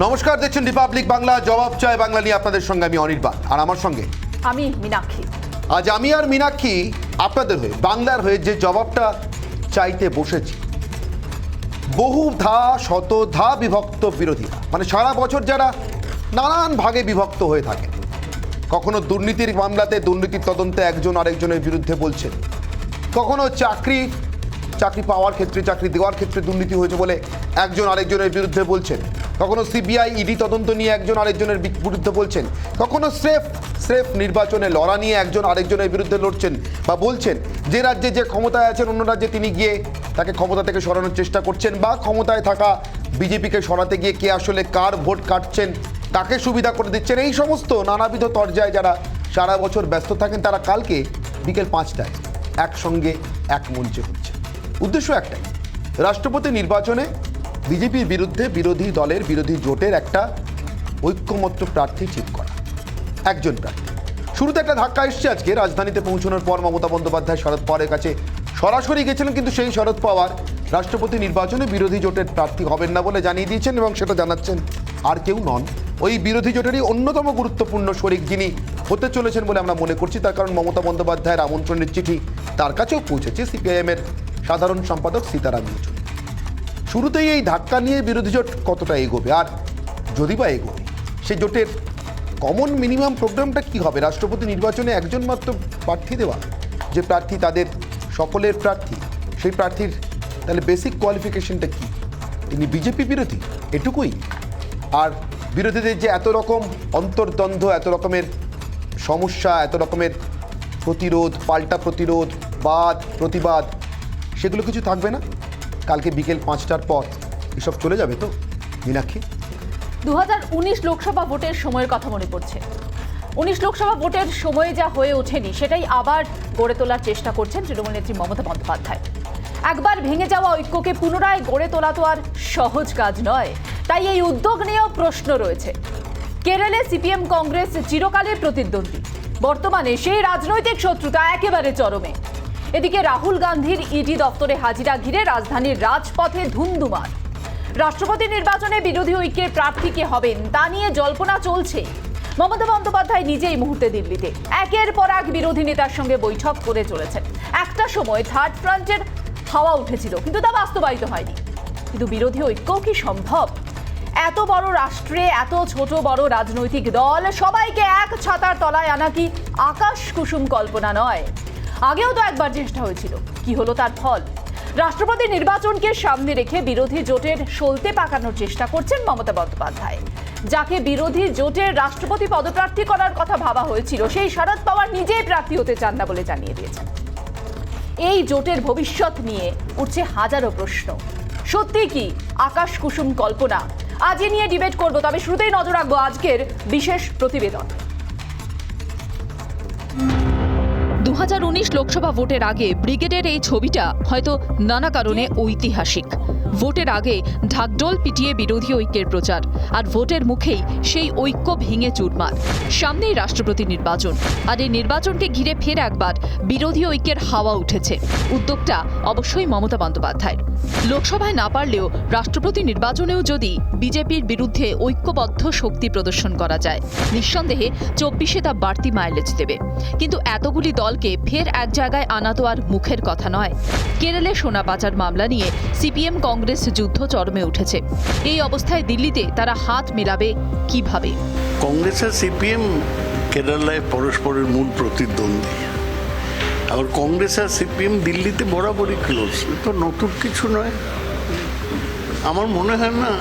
নমস্কার, দেখছেন রিপাবলিক বাংলা। জবাব চায় বাংলা নিয়ে আপনাদের সঙ্গে আমি অনির্বাণ, আর আমার সঙ্গে আমি মীনাক্ষী। আজ আমি আর মীনাক্ষী আপনাদের হয়ে, বাংলার হয়ে যে জবাবটা চাইতে বসেছি। বহু শতধা বিভক্ত বিরোধীরা, মানে সারা বছর যারা নানান ভাগে বিভক্ত হয়ে থাকে, কখনো দুর্নীতির মামলাতে দুর্নীতির তদন্তে একজন আরেকজনের বিরুদ্ধে বলছেন, কখনো চাকরি পাওয়ার ক্ষেত্রে, চাকরি দেওয়ার ক্ষেত্রে দুর্নীতি হয়েছে বলে একজন আরেকজনের বিরুদ্ধে বলছেন, কখনো সিবিআই ইডি তদন্ত নিয়ে একজন আরেকজনের বিরুদ্ধে বলছেন, কখনো স্রেফ নির্বাচনে লড়া নিয়ে একজন আরেকজনের বিরুদ্ধে লড়ছেন বা বলছেন যে রাজ্যে যে ক্ষমতায় আছেন অন্য রাজ্যে তিনি গিয়ে তাকে ক্ষমতা থেকে সরানোর চেষ্টা করছেন, বা ক্ষমতায় থাকা বিজেপিকে সরাতে গিয়ে কে আসলে কার ভোট কাটছেন তাকে সুবিধা করে দিচ্ছেন। এই সমস্ত নানাবিধ তরজায় যারা সারা বছর ব্যস্ত থাকেন, তারা কালকে বিকেল 5টায় একসঙ্গে এক মঞ্চে হচ্ছে। উদ্দেশ্য একটাই, রাষ্ট্রপতি নির্বাচনে বিজেপির বিরুদ্ধে বিরোধী দলের, বিরোধী জোটের একটা ঐক্যমত্য প্রার্থী ঠিক করা, একজন প্রার্থী। শুরুতে একটা ধাক্কা এসছে আজকে। রাজধানীতে পৌঁছানোর পর মমতা বন্দ্যোপাধ্যায় শরদ পাওয়ারের কাছে সরাসরি গেছিলেন, কিন্তু সেই শরদ পাওয়ার রাষ্ট্রপতি নির্বাচনে বিরোধী জোটের প্রার্থী হবেন না বলে জানিয়ে দিয়েছেন, এবং সেটা জানাচ্ছেন আর কেউ নন, ওই বিরোধী জোটেরই অন্যতম গুরুত্বপূর্ণ শরিক যিনি হতে চলেছেন বলে আমরা মনে করছি। তার কারণ মমতা বন্দ্যোপাধ্যায়ের আমন্ত্রণের চিঠি তার কাছেও পৌঁছেছে সিপিআইএমের সাধারণ সম্পাদক সীতারাম ইয়েচুরি। শুরুতেই এই ধাক্কা নিয়ে বিরোধী জোট কতটা এগোবে, আর যদি বা এগোবে, সেই জোটের কমন মিনিমাম প্রোগ্রামটা কি হবে? রাষ্ট্রপতি নির্বাচনে একজন মাত্র প্রার্থী দেওয়া, যে প্রার্থী তাদের সকলের প্রার্থী, সেই প্রার্থীর তাহলে বেসিক কোয়ালিফিকেশনটা কি? তিনি বিজেপি বিরোধী, এটুকুই? আর বিরোধীদের যে এত রকম অন্তর্দ্বন্দ্ব, এত রকমের সমস্যা, এত রকমের প্রতিরোধ, পাল্টা প্রতিরোধ, প্রতিবাদ, সেগুলো কিছু থাকবে না? কালকে বিকেল 5টার পর এসব চলে যাবে তো মীনাক্ষী? 2019 লোকসভা ভোটের সময়ের কথা মনে পড়ছে। 19 লোকসভা ভোটের সময়ে যা হয়ে ওঠেনি সেটাই আবার গড়ে তোলার চেষ্টা করছেন তৃণমূল নেত্রী মমতা বন্দ্যোপাধ্যায়। একবার ভেঙে যাওয়া ঐক্যকে পুনরায় গড়ে তোলা তো আর সহজ কাজ নয়, তাই এই উদ্যোগ নিয়েও প্রশ্ন রয়েছে। কেরলে সিপিএম কংগ্রেস চিরকালের প্রতিদ্বন্দ্বী, বর্তমানে সেই রাজনৈতিক শত্রুতা একেবারে চরমে। এদিকে রাহুল গান্ধীর ইডি দপ্তরে হাজিরা ঘিরে রাজধানীর রাজপথে ধুন্ধুমার। রাষ্ট্রপতি নির্বাচনে বিরোধী ঐক্যের প্রার্থী কে হবেন তা নিয়ে জল্পনা চলছে। মমতা বন্দ্যোপাধ্যায় নিজেই মুহূর্তে দিল্লিতে একের পর এক বিরোধী নেতার সঙ্গে বৈঠক করে চলেছেন। একটা সময় থার্ড ফ্রন্টের হাওয়া উঠেছিল, কিন্তু তা বাস্তবায়িত হয়নি। কিন্তু বিরোধী ঐক্য কি সম্ভব? এত বড় রাষ্ট্রে এত ছোট বড় রাজনৈতিক দল সবাইকে এক ছাতার তলায় আনা কি আকাশ কুসুম কল্পনা নয়? আগেও তো একবার চেষ্টা হয়েছিল, কি হলো তার ফল? রাষ্ট্রপতি নির্বাচনকে সামনে রেখে বিরোধী জোটের সলতে পাকানোর চেষ্টা করছেন মমতা বন্দ্যোপাধ্যায়। যাকে বিরোধী জোটের রাষ্ট্রপতি পদপ্রার্থী করার কথা ভাবা হয়েছিল, সেই শরদ পাওয়ার নিজেই প্রার্থী হতে চান না বলে জানিয়ে দিয়েছেন। এই জোটের ভবিষ্যৎ নিয়ে উঠছে হাজারো প্রশ্ন। সত্যি কি আকাশ কুসুম কল্পনা? আজ নিয়ে ডিবেট করব, তবে শুরুতেই নজর রাখবো আজকের বিশেষ প্রতিবেদন। 2019 লোকসভা ভোটের আগে ব্রিগেডের এই ছবিটা হয়তো নানা কারণে ঐতিহাসিক। ভোটের আগে ঢাকঢোল পিটিয়ে বিরোধী ঐক্যের প্রচার, আর ভোটের মুখেই সেই ঐক্য ভেঙে চুরমার। সামনেই রাষ্ট্রপতি নির্বাচন, আর এই নির্বাচনকে ঘিরে ফের একবার বিরোধী ঐক্যের হাওয়া উঠেছে। উদ্যোগটা অবশ্যই মমতা বন্দ্যোপাধ্যায়ের। লোকসভায় না পারলেও রাষ্ট্রপতি নির্বাচনেও যদি বিজেপির বিরুদ্ধে ঐক্যবদ্ধ শক্তি প্রদর্শন করা যায়, নিঃসন্দেহে 24-এ তা বাড়তি মাইলেজ দেবে। কিন্তু এতগুলি দলকে ফের এক জায়গায় আনা তো আর মুখের কথা নয়। কেরলে সোনা পাচার মামলা নিয়ে সিপিএম কংগ্রেস যুদ্ধ চরমে উঠেছে। এই অবস্থায় দিল্লিতে তারা হাত মেলাবে কিভাবে? কংগ্রেস আর সিপিএম কেরালায় পরস্পরের মূল প্রতিদ্বন্দ্বী। আবার কংগ্রেস আর সিপিএম দিল্লিতে বরাবরই ক্লোজ, তো নতুন কিছু নয়। আমার মনে হয় না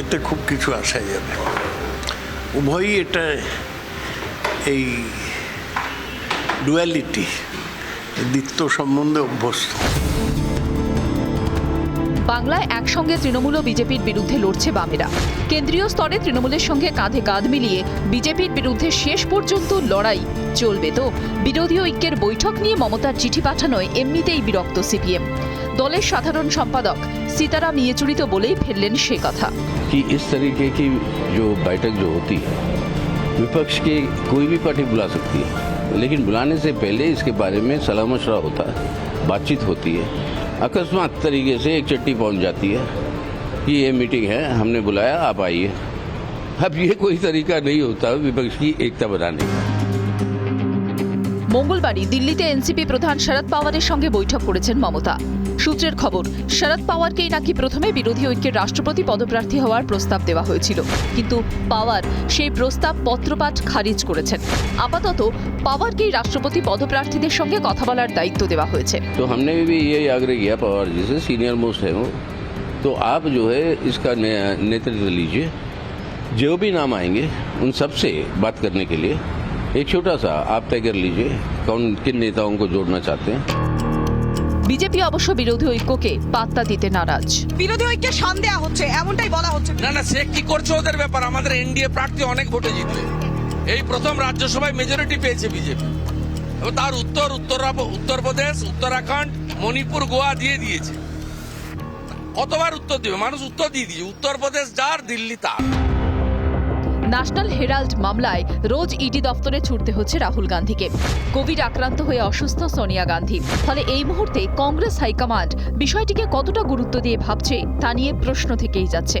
এতে খুব কিছু আসা যাবে। উভয়ই এটা এই ডুয়ালিটি দ্বিত্ব সম্বন্ধে অভ্যস্ত। বাংলায় একসঙ্গে তৃণমূল ও বিজেপির বিরুদ্ধে লড়ছে বামেরা। কেন্দ্রীয় স্তরে তৃণমূলের সঙ্গে কাঁধে কাঁধ মিলিয়ে বিজেপির বিরুদ্ধে শেষ পর্যন্ত লড়াই চলবে। তো বিরোধী ঐক্যের বৈঠক নিয়ে মমতার চিঠি পাঠানোয় এমনিতেই বিরক্ত সিপিএম। দলের সাধারণ সম্পাদক সীতারাম ইয়েচুরি তো বলেই ফেললেন সে কথা कि इस तरीके की जो बैठक जो होती है विपक्ष की कोई भी पार्टी बुला सकती है, लेकिन बुलाने से पहले इसके बारे में सलाह मशवरा होता है, बातचीत होती है। अकस्मात तरीके से एक चिट्ठी पहुंच जाती है कि ये मीटिंग है, हमने बुलाया, आप आइए। अब ये कोई तरीका नहीं होता विपक्ष की एकता बनाने का। মঙ্গলবারই দিল্লিতে এনসিপি প্রধান শরদ পাওয়ারের সঙ্গে বৈঠক করেছেন মমতা। সূত্রের খবর, শরদ পাওয়ারকেই নাকি প্রথমে বিরোধী ঐক্যের রাষ্ট্রপতি পদপ্রার্থী হওয়ার প্রস্তাব দেওয়া হয়েছিল, কিন্তু পাওয়ার সেই প্রস্তাব পত্রপাঠ খারিজ করেছেন। আপাতত পাওয়ারকেই রাষ্ট্রপতি পদপ্রার্থীদের সঙ্গে কথা বলার দায়িত্ব দেওয়া হয়েছে। तो हमने भी यही आग्रह किया पवार जी से, सीनियर मोस्ट है वो, तो आप जो है इसका नेतृत्व लीजिए। जो भी नाम आएंगे उन सब से बात करने के लिए एक छोटा सा आप तय कर लीजिए कौन किन नेताओं को जोड़ना चाहते हैं। বিজেপি অবশ্য বিরোধী ঐক্যকে পাত্তা দিতে নারাজ। বিরোধী ঐক্যে শান দেয়া হচ্ছে এমনটাই বলা হচ্ছে। না সে কি করছে ওদের ব্যাপার। আমাদের এনডিএ প্রার্থী অনেক ভোটে জিতবে, এই প্রথম রাজ্যসভায় মেজরিটি পেয়েছে বিজেপি, এবং তার উত্তরপ্রদেশ, উত্তরাখণ্ড, মণিপুর, গোয়া দিয়ে দিয়েছে। কতবার উত্তর দেবে মানুষ? উত্তর দিয়ে দিয়েছে। উত্তরপ্রদেশ যার, দিল্লি তার। ন্যাশনাল হেরাল্ড মামলায় রোজ ইডি দপ্তরে ছুটতে হচ্ছে রাহুল গান্ধীকে। কোভিড আক্রান্ত হয়ে অসুস্থ সোনিয়া গান্ধী। ফলে এই মুহূর্তে কংগ্রেস হাইকমান্ড বিষয়টিকে কতটা গুরুত্ব দিয়ে ভাবছে তা নিয়ে প্রশ্ন থেকেই যাচ্ছে।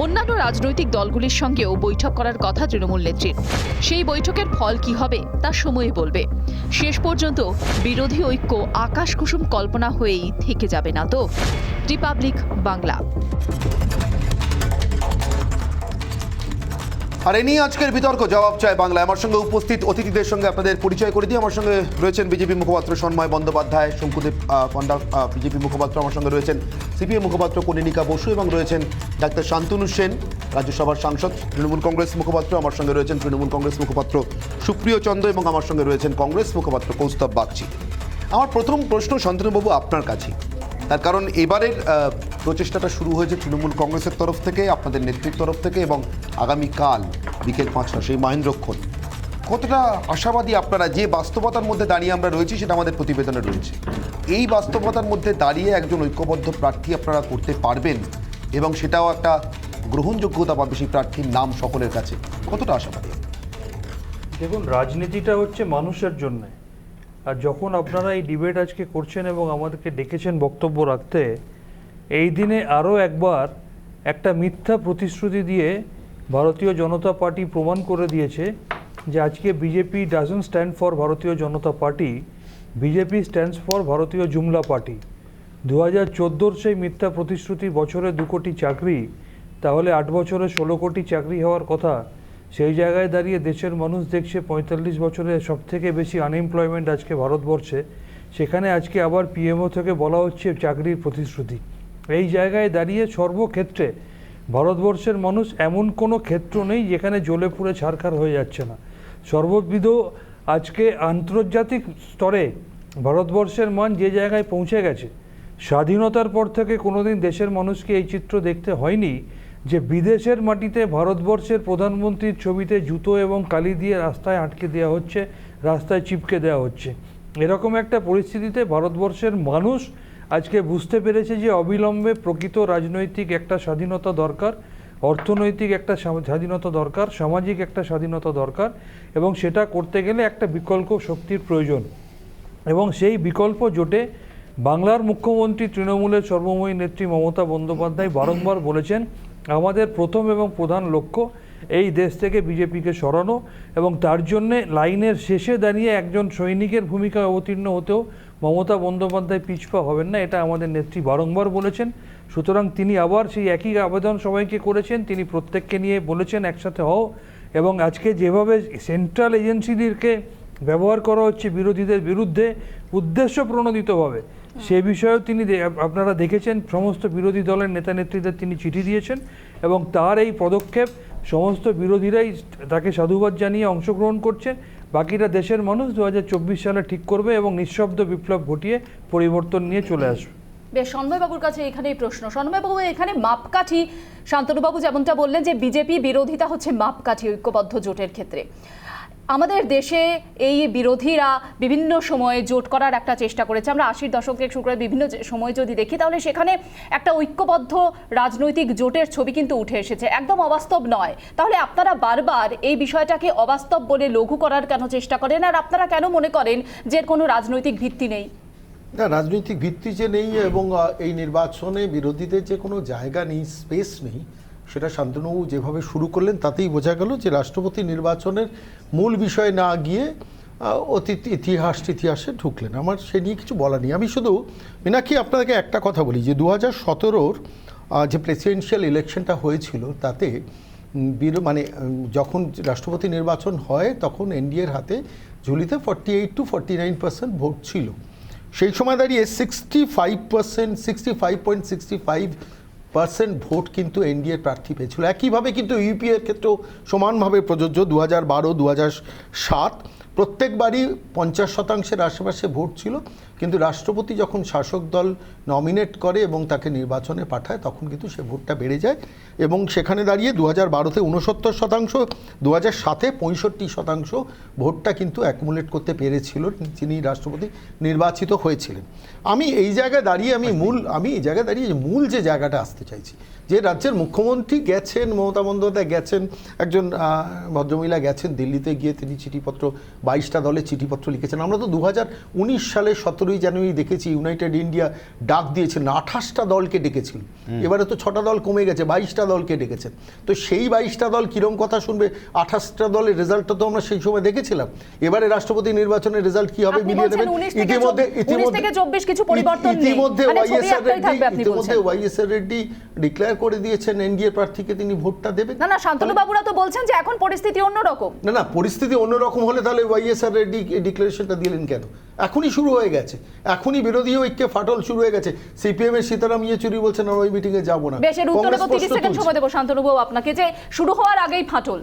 অন্যান্য রাজনৈতিক দলগুলির সঙ্গেও বৈঠক করার কথা তৃণমূল নেত্রীর। সেই বৈঠকের ফল কি হবে তা সময়ে বলবে। শেষ পর্যন্ত বিরোধী ঐক্য আকাশ কুসুম কল্পনা হয়েই থেকে যাবে না তো। রিপাবলিক বাংলা। আর এ নিয়ে আজকের বিতর্ক জবাব চায় বাংলা। আমার সঙ্গে উপস্থিত অতিথিদের সঙ্গে আপনাদের পরিচয় করে দিই। আমার সঙ্গে রয়েছেন বিজেপি মুখপাত্র সন্ময় বন্দ্যোপাধ্যায়, শঙ্কুদেব পণ্ডা বিজেপি মুখপাত্র, আমার সঙ্গে রয়েছেন সিপিএম মুখপাত্র কনিনিকা বসু, এবং রয়েছেন ডাক্তার শান্তনু সেন, রাজ্যসভার সাংসদ তৃণমূল কংগ্রেস মুখপাত্র। আমার সঙ্গে রয়েছেন তৃণমূল কংগ্রেস মুখপাত্র সুপ্রিয় চন্দ্র, এবং আমার সঙ্গে রয়েছেন কংগ্রেস মুখপাত্র কৌস্তব বাগচি। আমার প্রথম প্রশ্ন শান্তনুবাবু আপনার কাছে, তার কারণ এবারের প্রচেষ্টাটা শুরু হয়েছে তৃণমূল কংগ্রেসের তরফ থেকে, আপনাদের নেতৃত্বের তরফ থেকে, এবং আগামীকাল বিকেল 5টা সেই মহেন্দ্রক্ষণ। কতটা আশাবাদী আপনারা? যে বাস্তবতার মধ্যে দাঁড়িয়ে আমরা রয়েছি সেটা আমাদের প্রতিবেদনে রয়েছে। এই বাস্তবতার মধ্যে দাঁড়িয়ে একজন ঐক্যবদ্ধ প্রার্থী আপনারা করতে পারবেন, এবং সেটাও একটা গ্রহণযোগ্যতা পাবে সেই প্রার্থীর নাম সকলের কাছে, কতটা আশাবাদী? দেখুন, রাজনীতিটা হচ্ছে মানুষের জন্যে। আর যখন আপনারা এই ডিবেট আজকে করছেন এবং আমাদেরকে ডেকেছেন বক্তব্য রাখতে, এই দিনে আরও একবার একটা মিথ্যা প্রতিশ্রুতি দিয়ে ভারতীয় জনতা পার্টি প্রমাণ করে দিয়েছে যে আজকে বিজেপি ডাজন্ট স্ট্যান্ড ফর ভারতীয় জনতা পার্টি, বিজেপি স্ট্যান্ডস ফর ভারতীয় জুমলা পার্টি। 2014 সেই মিথ্যা প্রতিশ্রুতি বছরে 2 কোটি চাকরি, তাহলে 8 বছরে 16 কোটি চাকরি হওয়ার কথা। সেই জায়গায় দাঁড়িয়ে দেশের মানুষ দেখছে 45 বছরে সবথেকে বেশি আনএমপ্লয়মেন্ট আজকে ভারতবর্ষে। সেখানে আজকে আবার পিএমও থেকে বলা হচ্ছে চাকরির প্রতিশ্রুতি। এই জায়গায় দাঁড়িয়ে সর্বক্ষেত্রে ভারতবর্ষের মানুষ, এমন কোনো ক্ষেত্র নেই যেখানে জ্বলে পুড়ে ছারখার হয়ে যাচ্ছে না। সর্ববিধ আজকে আন্তর্জাতিক স্তরে ভারতবর্ষের মান যে জায়গায় পৌঁছে গেছে, স্বাধীনতার পর থেকে কোনোদিন দেশের মানুষকে এই চিত্র দেখতে হয়নি যে বিদেশের মাটিতে ভারতবর্ষের প্রধানমন্ত্রীর ছবিতে জুতো এবং কালি দিয়ে রাস্তায় আটকে দেওয়া হচ্ছে, রাস্তায় চিপকে দেওয়া হচ্ছে। এরকম একটা পরিস্থিতিতে ভারতবর্ষের মানুষ আজকে বুঝতে পেরেছে যে অবিলম্বে প্রকৃত রাজনৈতিক একটা স্বাধীনতা দরকার, অর্থনৈতিক একটা স্বাধীনতা দরকার, সামাজিক একটা স্বাধীনতা দরকার, এবং সেটা করতে গেলে একটা বিকল্প শক্তির প্রয়োজন। এবং সেই বিকল্প জোটে বাংলার মুখ্যমন্ত্রী তৃণমূলের সর্বময়ী নেত্রী মমতা বন্দ্যোপাধ্যায় বারংবার বলেছেন আমাদের প্রথম এবং প্রধান লক্ষ্য এই দেশ থেকে বিজেপিকে সরানো, এবং তার জন্যে লাইনের শেষে দাঁড়িয়ে একজন সৈনিকের ভূমিকায় অবতীর্ণ হতেও মমতা বন্দ্যোপাধ্যায় পিছপা হবেন না, এটা আমাদের নেত্রী বারংবার বলেছেন। সুতরাং তিনি আবার সেই একই আবেদন সবাইকে করেছেন, তিনি প্রত্যেককে নিয়ে বলেছেন একসাথে হও। এবং আজকে যেভাবে সেন্ট্রাল এজেন্সিদেরকে ব্যবহার করা হচ্ছে বিরোধীদের বিরুদ্ধে উদ্দেশ্য প্রণোদিতভাবে, সে বিষয়েও তিনি আপনারা দেখেছেন সমস্ত বিরোধী দলের নেতা নেত্রীদের তিনি চিঠি দিয়েছেন এবং তার এই পদক্ষেপ সমস্ত বিরোধীরাই তাকে সাধুবাদ জানিয়ে অংশগ্রহণ করছেন। বাকিটা দেশের মানুষ 2024 সালে ঠিক করবে এবং নিঃশব্দ বিপ্লব ঘটিয়ে পরিবর্তন নিয়ে চলে আসবে। বেশ, সন্ময়বাবুর কাছে এখানেই প্রশ্ন। সন্ময়বাবু, এখানে মাপকাঠি, শান্তনুবাবু যেমনটা বললেন যে বিজেপি বিরোধিতা হচ্ছে মাপকাঠি ঐক্যবদ্ধ জোটের ক্ষেত্রে। আমাদের দেশে এই বিরোধীরা বিভিন্ন সময়ে জোট করার একটা চেষ্টা করেছে। আমরা 80-র দশক থেকে শুরু করে বিভিন্ন সময় যদি দেখি তাহলে সেখানে একটা ঐক্যবদ্ধ রাজনৈতিক জোটের ছবি কিন্তু উঠে এসেছে, একদম অবাস্তব নয়। তাহলে আপনারা বারবার এই বিষয়টাকে অবাস্তব বলে লঘু করার কেন চেষ্টা করেন, আর আপনারা কেন মনে করেন যে এর কোনো রাজনৈতিক ভিত্তি নেই? না, রাজনৈতিক ভিত্তি যে নেই এবং এই নির্বাচনে বিরোধীদের যে কোনো জায়গা নেই, স্পেস নেই, সেটা শান্তনুবাবু যেভাবে শুরু করলেন তাতেই বোঝা গেল যে রাষ্ট্রপতি নির্বাচনের মূল বিষয় না গিয়ে অতীত ইতিহাসে ঢুকলেন। আমার সে নিয়ে কিছু বলার নেই। আমি শুধু মীনাক্ষী আপনাকে একটা কথা বলি যে 2017-র যে প্রেসিডেন্সিয়াল ইলেকশনটা হয়েছিল তাতে যখন রাষ্ট্রপতি নির্বাচন হয় তখন এনডিএর হাতে ঝুলিতে 48 to 49% ভোট ছিল। সেই সময় দাঁড়িয়ে 65.65% ভোট কিন্তু এনডিএ প্রার্থী পেয়েছিল। একইভাবে কিন্তু ইউপিএর ক্ষেত্রেও সমানভাবে প্রযোজ্য। 2012, 2007 প্রত্যেকবারই 50%-এর আশেপাশে ভোট ছিল, কিন্তু রাষ্ট্রপতি যখন শাসক দল নমিনেট করে এবং তাকে নির্বাচনে পাঠায় তখন কিন্তু সে ভোটটা বেড়ে যায় এবং সেখানে দাঁড়িয়ে 2012-তে 69%, 2007-এ 65% ভোটটা কিন্তু অ্যাকুমুলেট করতে পেরেছিল যিনি রাষ্ট্রপতি নির্বাচিত হয়েছিলেন। আমি এই জায়গায় দাঁড়িয়ে মূল যে জায়গাটা আসতে চাইছি, যে রাজ্যের মুখ্যমন্ত্রী গেছেন, মমতা বন্দ্যোপাধ্যায় গেছেন, একজন ভদ্রমহিলা গেছেন দিল্লিতে গিয়ে তিনি চিঠিপত্র 22টা দলের চিঠিপত্র লিখেছেন। আমরা তো 2019 সালের 17ই জানুয়ারি দেখেছি ইউনাইটেড ইন্ডিয়া ডাক দিয়েছেন, 28টা দলকে ডেকেছিল। এবারে তো 6টা দল কমে গেছে, 22টা দলকে ডেকেছেন। তো সেই 22টা দল কিরম কথা শুনবে? 28টা দলের রেজাল্টটা তো আমরা সেই সময় দেখেছিলাম। এবারে রাষ্ট্রপতি নির্বাচনের রেজাল্ট কি হবে মিলিয়ে দেবেন। ইতিমধ্যে ওয়াইএসআর রেড্ডি ডিক্লেয়ার করে দিয়েছেন এনডিএ প্রার্থীকে তিনি ভোটটা দেবেন। না, শান্তনুবাবুরা তো বলছেন যে এখন পরিস্থিতি অন্যরকম। না, পরিস্থিতি অন্যরকম হলে তাহলে ওয়াইএসআর রেড্ডি ডিক্লারেশনটা দিলেন কেন? এখনই শুরু হয়ে গেছে, এখনই বিরোধী ঐক্যে ফাটল শুরু হয়ে গেছে। সিপিএম এর সীতারাম ইয়েচুরি বলছেন ওই মিটিংয়ে যাবো না। বেশ, এর উত্তরে 30 সেকেন্ড সময় দেব শান্তনুবাবু আপনাকে, যে শুরু হওয়ার আগেই ফাটল।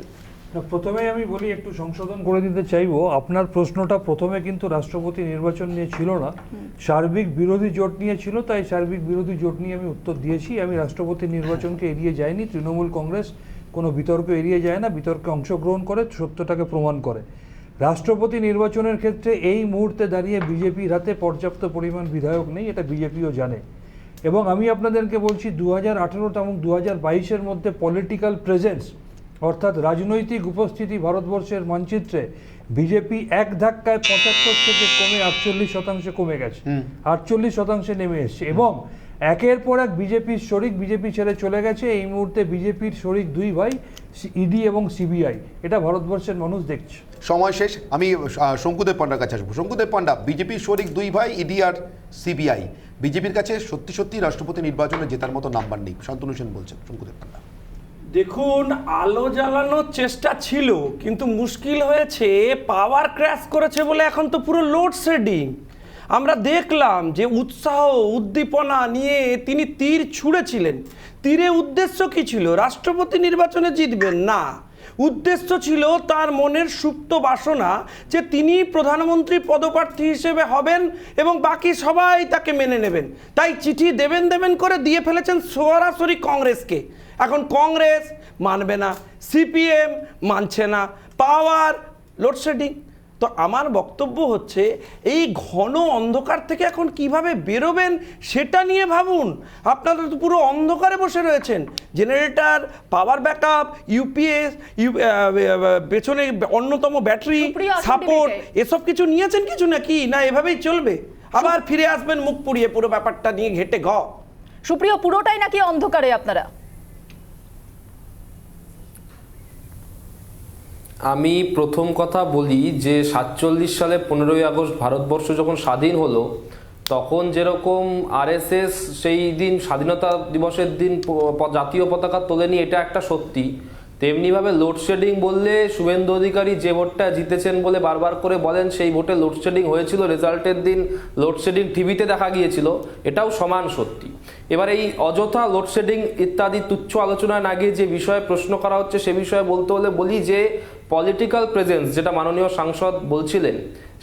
প্রথমেই আমি বলি, একটু সংশোধন করে দিতে চাইবো। আপনার প্রশ্নটা প্রথমে কিন্তু রাষ্ট্রপতি নির্বাচন নিয়ে ছিল না, সার্বিক বিরোধী জোট নিয়ে ছিল। তাই সার্বিক বিরোধী জোট নিয়ে আমি উত্তর দিয়েছি। আমি রাষ্ট্রপতি নির্বাচনকে এড়িয়ে যাইনি। তৃণমূল কংগ্রেস কোনো বিতর্ক এড়িয়ে যায় না, বিতর্কে অংশগ্রহণ করে, সত্যটাকে প্রমাণ করে। রাষ্ট্রপতি নির্বাচনের ক্ষেত্রে এই মুহূর্তে দাঁড়িয়ে বিজেপির হাতে পর্যাপ্ত পরিমাণ বিধায়ক নেই, এটা বিজেপিও জানে। এবং আমি আপনাদেরকে বলছি 2018 এবং 2022-এর মধ্যে পলিটিক্যাল প্রেজেন্স অর্থাৎ রাজনৈতিক উপস্থিতি ভারতবর্ষের মানচিত্রে বিজেপি এক ধাক্কায় 75 থেকে কমে 48% কমে গেছে, 48% নেমে এসছে। এবং একের পর এক বিজেপির শরিক বিজেপি ছেড়ে চলে গেছে। এই মুহূর্তে বিজেপির শরিক দুই ভাই, ইডি এবং সিবিআই। এটা ভারতবর্ষের মানুষ দেখছে। সময় শেষ। আমি শঙ্কুদেব পান্ডার কাছে আসবো। শঙ্কুদেব পান্ডা, বিজেপির শরিক দুই ভাই ইডি আর সিবিআই, বিজেপির কাছে সত্যি রাষ্ট্রপতি নির্বাচনে জেতার মতো নাম্বার নেই, শান্তনু সেন বলছেন। শঙ্কুদেব পান্ডা, দেখুন, আলো জ্বালানোর চেষ্টা ছিল, কিন্তু মুশকিল হয়েছে, পাওয়ার ক্র্যাশ করেছে বলে এখন তো পুরো লোডশেডিং। আমরা দেখলাম যে উৎসাহ উদ্দীপনা নিয়ে তিনি তীর ছুঁড়েছিলেন। তীরে উদ্দেশ্য কি ছিল? রাষ্ট্রপতি নির্বাচনে জিতবেন না, উদ্দেশ্য ছিল তার মনের সুপ্ত বাসনা যে তিনি প্রধানমন্ত্রী পদপ্রার্থী হিসেবে হবেন এবং বাকি সবাই তাকে মেনে নেবেন। তাই চিঠি দেবেন করে দিয়ে ফেলেছেন সরাসরি কংগ্রেসকে। এখন কংগ্রেস মানবে না, সিপিএম মানছে না, পাওয়ার লোডশেডিং। তো আমার বক্তব্য হচ্ছে, এই ঘন অন্ধকার থেকে এখন কিভাবে বেরোবেন সেটা নিয়ে ভাবুন। আপনারা তো পুরো অন্ধকারে বসে রয়েছেন। জেনারেটর, পাওয়ার ব্যাকআপ, ইউপিএস, পেছনে অন্যতম ব্যাটারি সাপোর্ট, এসব কিছু নিয়েছেন কিছু নাকি? না এভাবেই চলবে? আবার ফিরে আসবেন মুখ পুড়িয়ে পুরো ব্যাপারটা নিয়ে ঘেটে সুপ্রিয়, পুরোটাই নাকি অন্ধকারে আপনারা? আমি প্রথম কথা বলি যে 47 সালে 15ই আগস্ট ভারতবর্ষ যখন স্বাধীন হলো, তখন যেরকম আরএসএস সেই দিন স্বাধীনতা দিবসের দিন জাতীয় পতাকা তোলেনি, এটা একটা সত্যি। তেমনিভাবে লোডশেডিং বললে শুভেন্দু অধিকারী যে ভোটটা জিতেছেন বলে বারবার করে বলেন সেই ভোটে লোডশেডিং হয়েছিল, রেজাল্টের দিন লোডশেডিং টিভিতে দেখা গিয়েছিল, এটাও সমান সত্যি। এবার এই অযথা লোডশেডিং ইত্যাদি তুচ্ছ আলোচনায় না গিয়ে যে বিষয়ে প্রশ্ন করা হচ্ছে সে বিষয়ে বলতে হলে বলি যে পলিটিক্যাল প্রেজেন্স যেটা মাননীয় সাংসদ বলছিলেন,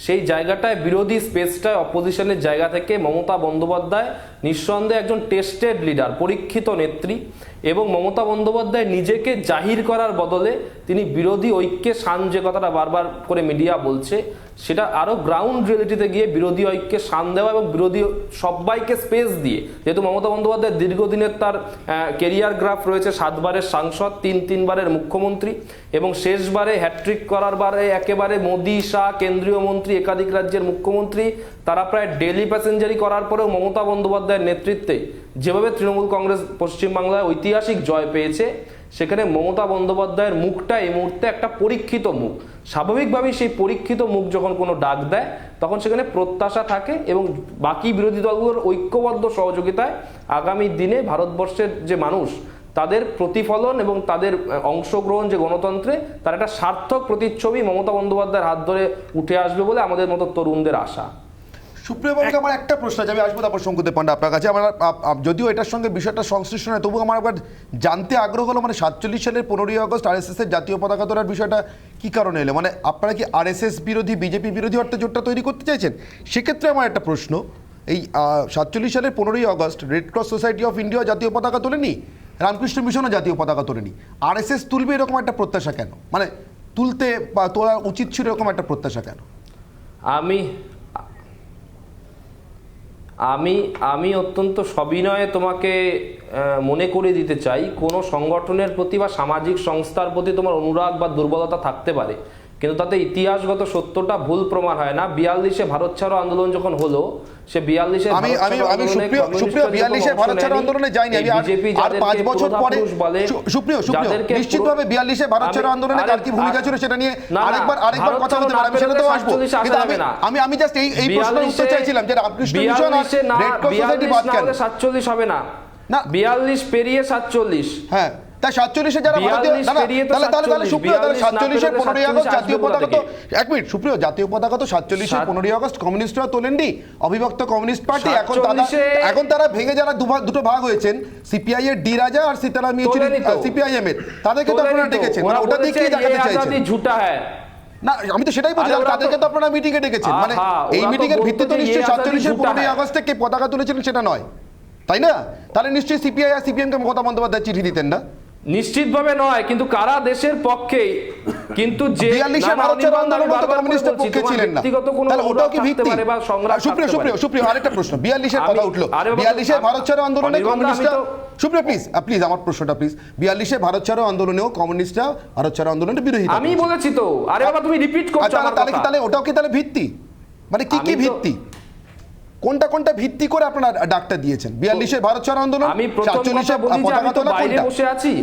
সেই জায়গাটায় বিরোধী স্পেসটায় অপোজিশনের জায়গা থেকে মমতা বন্দ্যোপাধ্যায় নিঃসন্দেহে একজন টেস্টেড লিডার, পরীক্ষিত নেত্রী, এবং মমতা বন্দ্যোপাধ্যায় নিজেকে জাহির করার বদলে তিনি বিরোধী ঐক্যে শান যে কথাটা বারবার করে মিডিয়া বলছে সেটা আরও গ্রাউন্ড রিয়েলিটিতে গিয়ে বিরোধী ঐক্যে শান দেওয়া এবং বিরোধী সবাইকে স্পেস দিয়ে, যেহেতু মমতা বন্দ্যোপাধ্যায় দীর্ঘদিনের তার কেরিয়ার গ্রাফ রয়েছে, 7 বারের সাংসদ, 3 বারের মুখ্যমন্ত্রী এবং শেষবারে হ্যাট্রিক করার বারে একেবারে মোদি, শাহ, কেন্দ্রীয় মন্ত্রী, একাধিক রাজ্যের মুখ্যমন্ত্রী, তারা প্রায় ডেলি প্যাসেঞ্জারি করার পরেও মমতা বন্দ্যোপাধ্যায়ের নেতৃত্বে যেভাবে তৃণমূল কংগ্রেস পশ্চিমবাংলায় ঐতিহাসিক জয় পেয়েছে, সেখানে মমতা বন্দ্যোপাধ্যায়ের মুখটা এই মুহূর্তে একটা পরীক্ষিত মুখ। স্বাভাবিকভাবেই সেই পরীক্ষিত মুখ যখন কোনো ডাক দেয় তখন সেখানে প্রত্যাশা থাকে এবং বাকি বিরোধী দলগুলোর ঐক্যবদ্ধ সহযোগিতায় আগামী দিনে ভারতবর্ষের যে মানুষ তাদের প্রতিফলন এবং তাদের অংশগ্রহণ যে গণতন্ত্রে তার একটা সার্থক প্রতিচ্ছবি মমতা বন্দ্যোপাধ্যায়ের হাত ধরে উঠে আসবে বলে আমাদের মতো তরুণদের আশা। সুপ্রিয়বাবুকে আমার একটা প্রশ্ন আছে, আমি আসবো তারপর শঙ্কুদেব পান্ডা আপনার কাছে। আমার যদিও এটার সঙ্গে বিষয়টা সংশ্লিষ্ট নয়, তবু আমার একবার জানতে আগ্রহ হলো, মানে 47 সালের 15ই আগস্ট RSS এর জাতীয় পতাকা তোলার বিষয়টা কি কারণে এলো? মানে আপনারা কি RSS বিরোধী, বিজেপি বিরোধী অর্থে জোটটা তৈরি করতে চাইছেন? সেক্ষেত্রে আমার একটা প্রশ্ন, এই 47 সালের 15ই August red cross society of India জাতীয় পতাকা তোলেনি, রামকৃষ্ণ মিশনও জাতীয় পতাকা তোলেনি, RSS তুলবে এরকম একটা প্রত্যাশা কেন? মানে তুলতে বা তোলা উচিত ছিল এরকম একটা প্রত্যাশা কেন? আমি অত্যন্ত সবিনয়ে তোমাকে মনে করে দিতে চাই, কোনো সংগঠনের প্রতি বা সামাজিক সংস্থার প্রতি তোমার অনুরাগ বা দুর্বলতা থাকতে পারে, কিন্তু তাতে ইতিহাসগত সত্যটা ভুল প্রমাণ হয় না। 42-এ ভারত ছাড়ো আন্দোলন যখন হলো, সে 42-এর আমি সুপ্রিয় 42-এর ভারত ছাড়ো আন্দোলনে যাইনি, আমি আর 5 বছর পরে সুপ্রিয় নিশ্চিতভাবে 42-এর ভারত ছাড়ো আন্দোলনে কার কি ভূমিকা ছিল সেটা নিয়ে আরেকবার কথা বলতে পারি, আমি সেটা তো আসবো, কিন্তু আমি জাস্ট এই প্রশ্নের উত্তর চাইছিলাম যে রামকৃষ্ণ মিশন আর রেড ক্রস সোসাইটি বাদ কেন? 47 হবে না, 42 পেরিয়ে 47। হ্যাঁ, তাই 47-এ যারা ভারতীয়, তাহলে সুপ্রিয়, তাহলে 47-এর 15ই আগস্ট জাতীয় পতাকা তো, এক মিনিট সুপ্রিয়, জাতীয় পতাকা তো 47-এর 15ই আগস্ট কমিউনিস্টরা তোলেননি, অবিভক্ত কমিউনিস্ট পার্টি। এখন তারা ভেঙে যারা দুটো ভাগ হয়েছেন, সিপিআই এর ডি রাজা আর সীতারাম ইয়েচুরি সিপিআইএম এর, তাদেরকে তো আপনারা ডেকেছেন, মানে ওটা দিয়ে কি দেখাতে চাইছেন? ঝুটা হ্যাঁ না, আমি তো সেটাই বলছি, তাদেরকে তো আপনারা মিটিং এ ডেকেছেন, মানে এই মিটিং এর ভিত্তি তো নিশ্চয়ই 47-এর 15ই আগস্টে কে পতাকা তুলেছিলেন সেটা নয়, তাই না? তাহলে নিশ্চয়ই সিপিআই আর সিপিএম কে মমতা বন্দ্যোপাধ্যায় চিঠি দিতেন না? নিশ্চিতভাবে নয়, কিন্তু কারা দেশের পক্ষে, কিন্তু যে 42-এর ভারত ছাড়ো আন্দোলন তো কমিউনিস্টের পক্ষে ছিলেন না, তাহলে ওটাও কি ভিত্তি? সুপ্রিয় আরেকটা প্রশ্ন, 42-এর কথা উঠলো, 42-এর ভারত ছাড়ো আন্দোলনে কমিউনিস্টরা, সুপ্রিয় প্লিজ আমার প্রশ্নটা প্লিজ, 42-এর ভারত ছাড়ো আন্দোলনেও কমিউনিস্টরা ভারত ছাড়ো আন্দোলনের বিরোধী, আমি বলেছি তো, আরে বাবা তুমি রিপিট করছো আমার কথা, তাহলে ওটাও কি তাহলে ভিত্তি? মানে কি ভিত্তি, কোনটা ভিত্তি করে আপনারা ডাকটা দিয়েছেন? 42-এর ভারত ছাড়ো আন্দোলন, আমি প্রথম কথা বলি যে আমি তো বাইরে বসে আছি,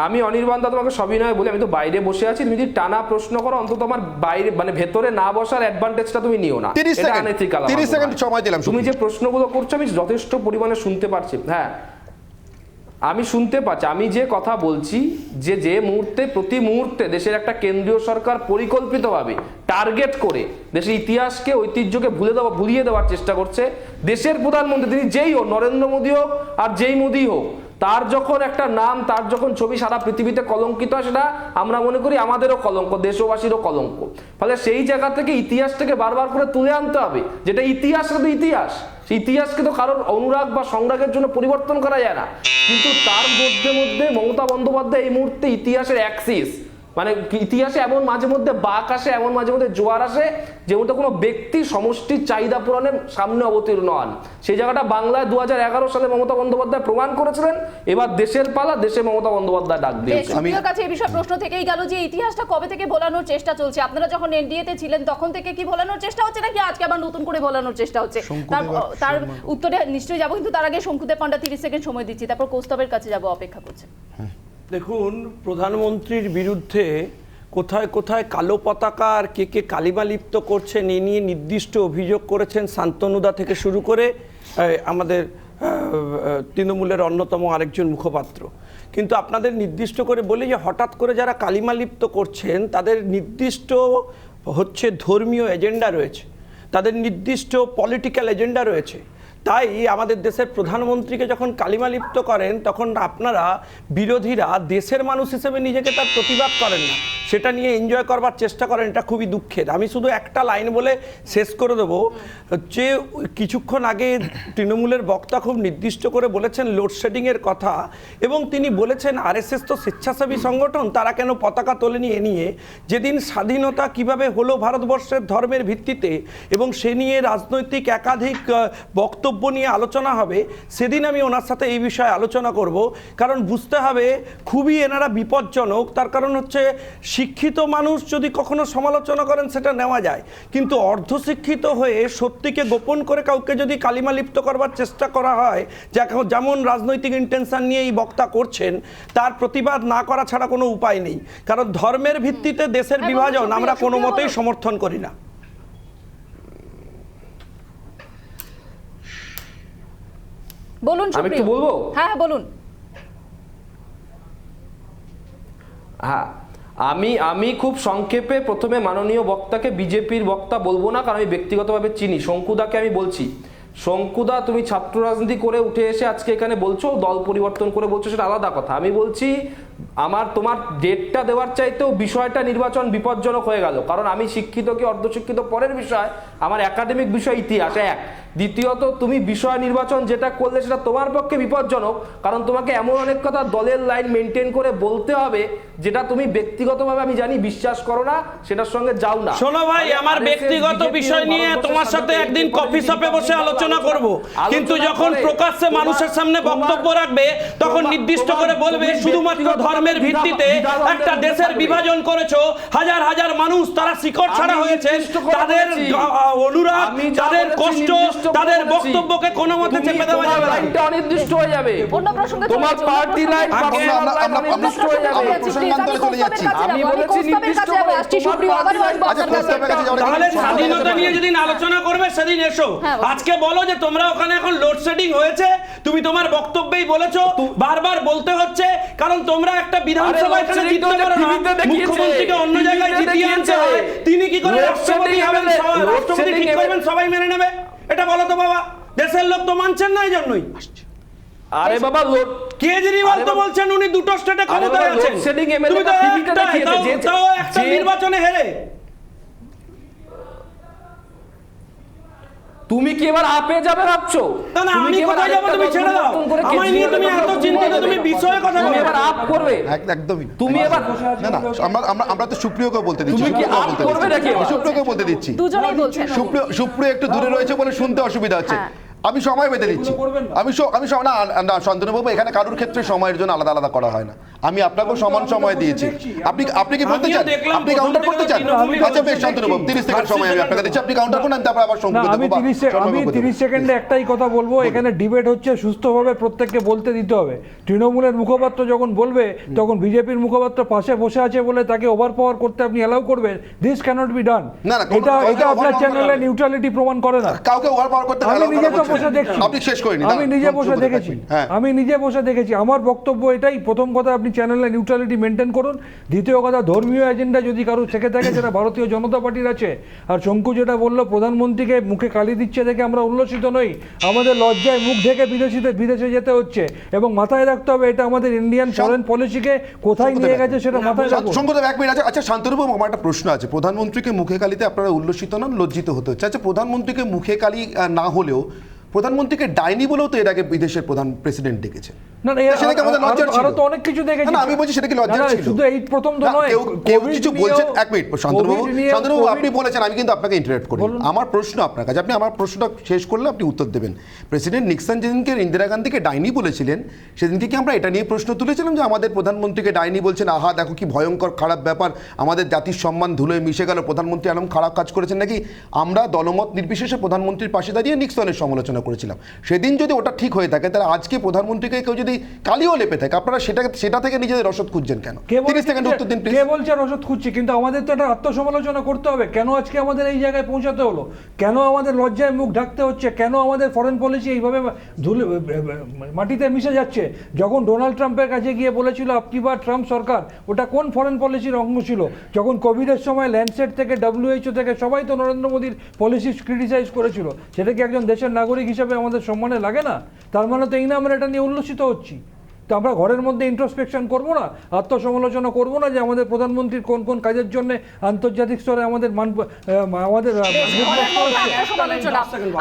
আমি অনির্বাণ দা তোমাকে সবিনয় বলি, আমি তো বাইরে বসে আছি, তুমি যদি টানা প্রশ্ন করো অন্তত আমার বাইরে মানে ভেতরে না বসার অ্যাডভান্টেজটা তুমি নিও না, 30 সেকেন্ড সময় দিলাম। তুমি যে প্রশ্নগুলো করছো আমি যথেষ্ট পরিমাণে শুনতে পারছি, হ্যাঁ আমি শুনতে পাচ্ছি, আমি যে কথা বলছি যে মুহূর্তে প্রতি মুহূর্তে দেশের একটা কেন্দ্রীয় সরকার পরিকল্পিতভাবে টার্গেট করে দেশের ইতিহাসকে, ঐতিহ্যকে ভুলিয়ে দেওয়ার চেষ্টা করছে, দেশের প্রধানমন্ত্রী তিনি যেই হোক, নরেন্দ্র মোদী হোক আর যেই মোদী হোক, তার যখন একটা নাম, তার যখন ছবি সারা পৃথিবীতে কলঙ্কিত হয়, সেটা আমরা মনে করি আমাদেরও কলঙ্ক, দেশবাসীরও কলঙ্ক। ফলে সেই জায়গা থেকে ইতিহাসটাকে বারবার করে তুলে আনতে হবে, যেটা ইতিহাস তো ইতিহাস, সেই ইতিহাসকে তো কারোর অনুরাগ বা সংরাগের জন্য পরিবর্তন করা যায় না, কিন্তু তার মধ্যে মমতা বন্দ্যোপাধ্যায় এই মুহূর্তে ইতিহাসের অ্যাক্সিস, মানে ইতিহাসে এমন মাঝে মধ্যে বাঁক আসে, এমন মাঝে মধ্যে জোয়ার আসে, যে মধ্যে কোনো ব্যক্তি সমষ্টির চাহিদা পূরণের সামনে অবতীর্ণ হন। সেই জায়গাটা বাংলায় 2011 সালে মমতা বন্দ্যোপাধ্যায় প্রমাণ করেছিলেন, এবার দেশের পালা, দেশে মমতা বন্দ্যোপাধ্যায় ডাক দিয়েছে। আমার কাছে এই বিষয়ে প্রশ্ন থেকেই গেল যে ইতিহাসটা কবে থেকে ভোলানোর চেষ্টা চলছে? আপনারা যখন এনডিএতে ছিলেন তখন থেকে কি ভোলানোর চেষ্টা হচ্ছে নাকি আজকে আবার নতুন করে ভোলানোর চেষ্টা হচ্ছে? তার উত্তরে নিশ্চয়ই যাবো, কিন্তু তার আগে শঙ্কুদেব পান্ডা 30 সেকেন্ড সময় দিচ্ছি, তারপর কৌস্তবের কাছে যাবো, অপেক্ষা করছেন। দেখুন, প্রধানমন্ত্রীর বিরুদ্ধে কোথায় কোথায় কালো পতাকা আর কে কালিমা লিপ্ত করছেন এ নিয়ে নির্দিষ্ট অভিযোগ করেছেন শান্তনুদা থেকে শুরু করে আমাদের তৃণমূলের অন্যতম আরেকজন মুখপাত্র, কিন্তু আপনাদের নির্দিষ্ট করে বলি যে হঠাৎ করে যারা কালিমালিপ্ত করছেন তাদের নির্দিষ্ট হচ্ছে ধর্মীয় এজেন্ডা রয়েছে, তাদের নির্দিষ্ট পলিটিক্যাল এজেন্ডা রয়েছে। তাই আমাদের দেশের প্রধানমন্ত্রীকে যখন কালিমালিপ্ত করেন তখন আপনারা বিরোধীরা দেশের মানুষ হিসেবে নিজেকে তার প্রতিবাদ করেন না, সেটা নিয়ে এনজয় করবার চেষ্টা করেন। এটা খুবই দুঃখের। আমি শুধু একটা লাইন বলে শেষ করে দেবো, যে কিছুক্ষণ আগে তৃণমূলের বক্তা খুব নির্দিষ্ট করে বলেছেন লোডশেডিংয়ের কথা, এবং তিনি বলেছেন আরএসএস তো স্বেচ্ছাসেবী সংগঠন, তারা কেন পতাকা তোলেনি এ নিয়ে। যেদিন স্বাধীনতা কিভাবে হলো ভারতবর্ষের ধর্মের ভিত্তিতে এবং সে নিয়ে রাজনৈতিক একাধিক বক্তব্য নিয়ে আলোচনা হবে, সেদিন আমি ওনার সাথে এই বিষয়ে আলোচনা করব। কারণ বুঝতে হবে খুবই এনারা বিপজ্জনক। তার কারণ হচ্ছে শিক্ষিত মানুষ যদি কখনো সমালোচনা করেন সেটা নেওয়া যায়, কিন্তু অর্ধশিক্ষিত হয়ে সত্যিকে গোপন করে কাউকে যদি কালিমালিপ্ত করবার চেষ্টা করা হয়, যেমন রাজনৈতিক ইন্টেনশন নিয়ে এই বক্তা করছেন, তার প্রতিবাদ না করা ছাড়া কোনো উপায় নেই। কারণ ধর্মের ভিত্তিতে দেশের বিভাজন আমরা কোনো মতেই সমর্থন করি না। বলুন আমি একটু বলবো? হ্যাঁ বলুন। হ্যাঁ, আমি খুব সংক্ষেপে প্রথমে মাননীয় বক্তাকে বিজেপির বক্তা বলবো না, কারণ আমি ব্যক্তিগতভাবে চিনি। শঙ্কুদাকে আমি বলছি, শঙ্কুদা তুমি ছাত্র রাজনীতি করে উঠে এসে আজকে এখানে বলছো দল পরিবর্তন করে বলছো, সেটা আলাদা কথা। আমি বলছি তোমার ডেটটা দেওয়ার চাইতেও বিষয়টা নির্বাচন বিপজ্জনক হয়ে গেল। কারণ আমি শিক্ষিত কি অর্ধশিক্ষিত পরের বিষয়, আমার একাডেমিক বিষয় ইতিহাস এক। দ্বিতীয়ত তুমি বিষয় নির্বাচন যেটা করলে সেটা তোমার পক্ষে বিপজ্জনক, কারণ তোমাকে এমন অনেক কথা দলের লাইন মেনটেন করে বলতে হবে যেটা তুমি ব্যক্তিগতভাবে আমি জানি বিশ্বাস করো না, সেটার সঙ্গে যাও না। শোনো ভাই, আমার ব্যক্তিগত বিষয় নিয়ে তোমার সাথে একদিন কফি শপে বসে আলোচনা করব, কিন্তু যখন প্রকাশ্যে মানুষের সামনে বক্তব্য রাখবে তখন নির্দিষ্ট করে বলবে শুধুমাত্র ধর্মের ভিত্তিতে একটা দেশের বিভাজন করেছো, হাজার হাজার মানুষ তারা শিকড় ছাড়া হয়েছে, তাদের অনুরাগ, তাদের কষ্ট, তাদের বক্তব্যকে কোনো মতে চেপে দেওয়া যাবে না। লাইনটা অনির্দিষ্ট হয়ে যাবে, অন্য প্রসঙ্গে তোমার পার্টি লাইন অনির্দিষ্ট হয়ে যাবে। আমি বলেছি নির্দিষ্ট তাহলে স্বাধীনতা নিয়ে যেদিন আলোচনা করবে সেদিন এসো। আজকে বলো যে তোমরা ওখানে এখন লোডশেডিং হয়েছে, তুমি তোমার বক্তব্যেই বলেছো, বারবার বলতে হচ্ছে, কারণ তোমরা একটা বিধানসভা এখানে জিততে পারো না, মুখ্যমন্ত্রীকে অন্য জায়গায় জিতিয়ে আনতে হয়, তিনি কি করে রাষ্ট্রপতি হবেন, রাষ্ট্রপতি ঠিক করবেন, সবাই মেনে নেবে? এটা বলো তো বাবা, দেশের লোক তো মানছেন না, এই জন্যই। আরে বাবা, কেজরিওয়াল তো বলছেন উনি দুটো স্টেটে ক্ষমতায় আছেন, তুমি তো একটা নির্বাচনে হেরে। তুমি কি এবার আপে যাবে ভাবছো? না না, আমি কোথায় যাব তুমি ছেড়ে দাও, আমায় নিয়ে তুমি এত চিন্তিত, তুমি বিষয়ে কথা বলো, এবার আপ করবে একদমই না। তুমি এবার না না, আমরা তো সুপ্রিয়কে বলতে দিচ্ছি, তুমি কি আপ করবে নাকি? সুপ্রিয়কে বলতে দিচ্ছি, দুজনেই বলছেন। সুপ্রিয় একটু দূরে রয়েছে বলে শুনতে অসুবিধা হচ্ছে। আমি সময় বেঁধে দিচ্ছি, না শান্তনুবাবু, এখানে কারোর ক্ষেত্রে সময়ের জন্য আলাদা আলাদা করা হয় না। আমি আপনাকেও সমান সময় দিয়েছি। আপনি কি বলতে চান? আপনি কাউন্টার করতে চান? আচ্ছা বেশ, শান্তনুবাবু 30 সেকেন্ড সময় আমি আপনাকে দিচ্ছি, আপনি কাউন্টার করুন, তারপর আবার আমি 30 সেকেন্ডে একটাই কথা বলবো, এখানে ডিবেট হচ্ছে, সুস্থভাবে প্রত্যেককে বলতে দিতে হবে। তৃণমূলের মুখপাত্র যখন বলবে তখন বিজেপির মুখপাত্র পাশে বসে আছে বলে তাকে ওভার পাওয়ার করতে আপনি অ্যালাউ করবেন? This can't be done. এটা আপনার চ্যানেলে নিউট্রালিটি প্রমাণ করে না। কাউকে ওভার পাওয়ার করতে আমি নিজে তো বসে দেখছি, আপনি শেষ করেন, আমি নিজে বসে দেখেছি। আমার বক্তব্য এটাই, প্রথম কথা আপনি চ্যানেলে নিউট্রালিটি মেনটেন করুন। দ্বিতীয় কথা, ধর্মীয় এজেন্ডা যদি কারো থেকে থাকে যেটা ভারতীয় জনতা পার্টির আছে। আর শঙ্কু যেটা বললো প্রধানমন্ত্রীকে মুখে কালি দিচ্ছে দেখে আমরা উল্লসিত নই, আমাদের লজ্জায় মুখ ঢেকে বিদেশে যেতে হচ্ছে। এবং মাথায় রাখতে হবে এটা আমাদের ইন্ডিয়ান ফরেন পলিসিকে কোথায় নিয়ে গেছে সেটা মাথায় রাখুন। শঙ্কুদেব, এক মিনিট আছে। আচ্ছা শান্তনুবাবু, আমার একটা প্রশ্ন আছে। প্রধানমন্ত্রীকে মুখে কালিতে আপনারা উল্লসিত নন, লজ্জিত হতে হচ্ছে। আচ্ছা, প্রধানমন্ত্রীকে মুখে কালি না হলেও প্রধানমন্ত্রীকে ডাইনি বলেও তো এর আগে বিদেশের প্রধান প্রেসিডেন্ট ডেকেছে। না না, আরো তো অনেক কিছু দেখেছি। না, আমি বলছি সেটা কি লজ্জা ছিল? শুধু এই প্রথম তো নয়, কেউ কিছু বলছেন। এক মিনিট শান্তনুবাবু, আপনি বলেছেন, আমি কিন্তু আপনাকে ইন্টারাপ্ট করি। আমার প্রশ্ন আপনার কাছে, আপনি আমার প্রশ্নটা শেষ করলে আপনি উত্তর দেবেন। প্রেসিডেন্ট নিক্সন যেদিনকে ইন্দিরা গান্ধীকে ডাইনি বলেছিলেন, সেদিনকে কি আমরা এটা নিয়ে প্রশ্ন তুলেছিলাম যে আমাদের প্রধানমন্ত্রীকে ডাইনি বলছেন, আহা দেখো কি ভয়ঙ্কর খারাপ ব্যাপার, আমাদের জাতির সম্মান ধুলোয় মিশে গেল, প্রধানমন্ত্রী এরকম খারাপ কাজ করেছেন? নাকি আমরা দলমত নির্বিশেষে প্রধানমন্ত্রীর পাশে দাঁড়িয়ে নিক্সনের সমালোচনা আলোচনা করেছিলাম। সেদিন যদি ওটা ঠিক হয়ে থাকে, তাহলে আজকে প্রধানমন্ত্রীকে কেউ যদি কালিও লেপে থাকে, আপনারা সেটা থেকে নিজেদের রসদ খুঁজছেন কেন? 30 সেকেন্ড উত্তর দিন প্লিজ। কে বলছে রসদ খুঁজছি? কিন্তু আমাদের তো একটা আত্মসমালোচনা করতে হবে। কেন আজকে আমাদের এই জায়গায় পৌঁছাতে হলো? কেন আমাদের লজ্জায় মুখ ঢাকতে হচ্ছে? কেন আমাদের ফরেন পলিসি এইভাবে মাটিতে মিশে যাচ্ছে? যখন ডোনাল্ড ট্রাম্পের কাছে গিয়ে বলেছিল আপনি বা ট্রাম্প সরকার, ওটা কোন ফরেন পলিসির অঙ্গ ছিল? যখন কোভিডের সময় ল্যান্ডসেট থেকে WHO থেকে সবাই তো নরেন্দ্র মোদীর পলিসি ক্রিটিসাইজ করেছিল। সেটা কি একজন দেশের নাগরিক হিসাবে আমাদের সম্মানে লাগে না? তার মানে তো এই না আমরা এটা নিয়ে উল্লসিত হচ্ছি। তো আমরা ঘরের মধ্যে ইন্ট্রোস্পেকশন করবো না, আত্মসমালোচনা করবো না যে আমাদের প্রধানমন্ত্রীর কোন কোন কাজের জন্য আন্তর্জাতিক স্তরে আমাদের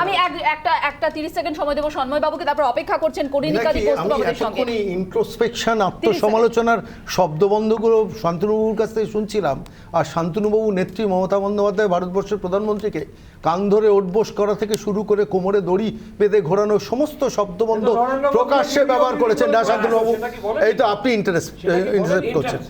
আমি একটা 30 সেকেন্ড সময় দেবো সন্ময় বাবুকে, তারপর অপেক্ষা করছেন করিনিকাদি কৌস্তবাবুদের সঙ্গে। আমি ইন্ট্রোস্পেকশন, আত্মসমালোচনার শব্দবন্ধগুলো শান্তনুবাবুর কাছ থেকে শুনছিলাম। আর শান্তনুবাবু নেত্রী মমতা বন্দ্যোপাধ্যায় ভারতবর্ষের প্রধানমন্ত্রীকে কান ধরে ওঠবোস করা থেকে শুরু করে কোমরে দড়ি বেঁধে ঘোরানো সমস্ত শব্দবন্ধ প্রকাশ্যে ব্যবহার করেছেন। না শান্তনুবাবু, এই তো আপনি ইন্টারেস্ট করছেন,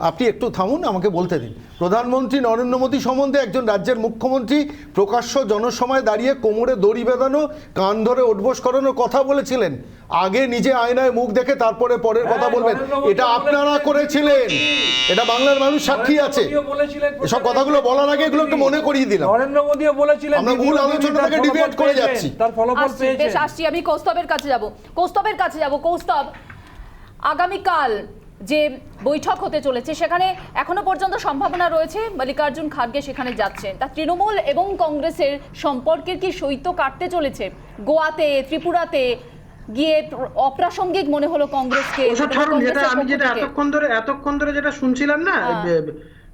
আপনি একটু থামুন, আমাকে বলতে দিন। প্রধানমন্ত্রী নরেন্দ্র মোদী সম্বন্ধে একজন রাজ্যের মুখ্যমন্ত্রী প্রকাশ্য জনসমায় দাঁড়িয়ে কোমরে দড়ি বেঁধানো, কান ধরে ওঠবোস করানোর কথা বলেছিলেন। আগে নিজে আয়নায় মুখ দেখে তারপরে পরের কথা বলবেন। এটা আপনারা করেছিলেন, এটা বাংলার মানুষ সাক্ষী আছে। এসব কথাগুলো বলার আগে এগুলো একটু মনে করিয়ে দিলাম। নরেন্দ্র মোদীও বলেছিলেন, আমরা মূল আলোচনা থেকে ডিবেট করে যাচ্ছি। তার ফলাফল পেয়েছেন। বেশ, আসছি আমি কৌস্তবের কাছে যাব। কৌস্তব, আগামীকাল যে বৈঠক হতে চলেছে সেখানে এখনো পর্যন্ত সম্ভাবনা রয়েছে মল্লিকার্জুন খাড়গে সেখানে যাচ্ছেন। তা তৃণমূল এবং কংগ্রেসের সম্পর্কের কি সৈত কাটতে চলেছে? গোয়াতে, ত্রিপুরাতে গিয়ে অপ্রাসঙ্গিক মনে হলো কংগ্রেসকে। আমি যেটা এতক্ষণ ধরে যেটা শুনছিলাম না,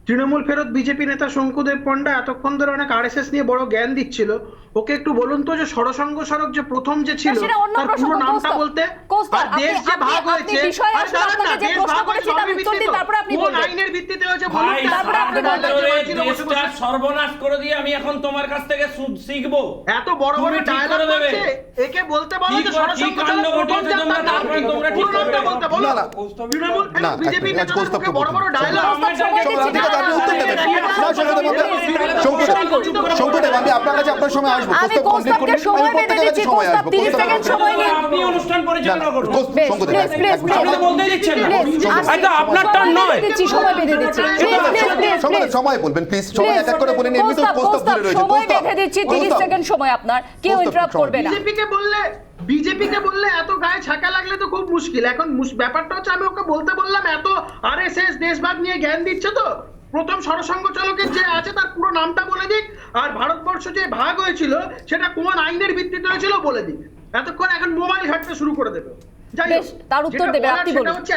তৃণমূল ফেরত বিজেপি নেতা শঙ্কুদেব পণ্ডা এতক্ষণ ধরে অনেক আরএসএস নিয়ে বড় জ্ঞান দিচ্ছিল। ওকে একটু বলুন তো যে সরসঙ্গ সড়ক যে প্রথম যে ছিল তার পুরো নামটা বলতে, আর দেশ যে ভাগ হয়েছে, কোন আইনের ভিত্তিতে হয়েছে বলুন। সর্বনাশ করে দিয়ে আমি এখন তোমার কাছ থেকে শিখবো। এত বড় বড় ডায়লগ করছে, একে বলতে বলো যে সরসঙ্গ সড়ক প্রথম যাত্রা তারপরে তোমরা ঠিক নামটা বলতে বলো। তৃণমূল ফেরত বিজেপি নেতাদের বড় বড় ডায়লগ। শঙ্কুদেব, আমি আপনার কাছে আপনার সময় আসবো। আমি কৌস্তবকে সময় বেঁধে দিচ্ছি। কৌস্তব 30 সেকেন্ড সময় নিন। আপনি অনুষ্ঠান পরিচালনা করুন। প্লিজ বলতে দিচ্ছেন না। এটা আপনার টার্ন নয়। সময় বেঁধে দিচ্ছি। সময় বলবেন প্লিজ। সময় এক এক করে বলেন। এমনি তো কৌস্তব দূরে রয়েছে। সময় বেঁধে দিচ্ছি, 30 সেকেন্ড সময় আপনার। কেউ ইন্টারাপ্ট করবে না। বিজেপিকে বললে এত গায়ে ছাকা লাগলে তো খুব মুশকিল। এখন ব্যাপারটা হচ্ছে আমি ওকে বলতে বললাম এত আরএসএস দেশভাগ নিয়ে জ্ঞান দিচ্ছে তো প্রথম সরসঙ্গ চালকের যে আছে তার পুরো নামটা বলে দিক, আর ভারতবর্ষ যে ভাগ হয়েছিল সেটা কোন আইনের ভিত্তিতে হয়েছিল বলে দিক। এতক্ষণ এখন মোবাইল ঘাটতে শুরু করে দেবে। যাই হোক, তার উত্তর দেবে, আপনি বলুন। হচ্ছে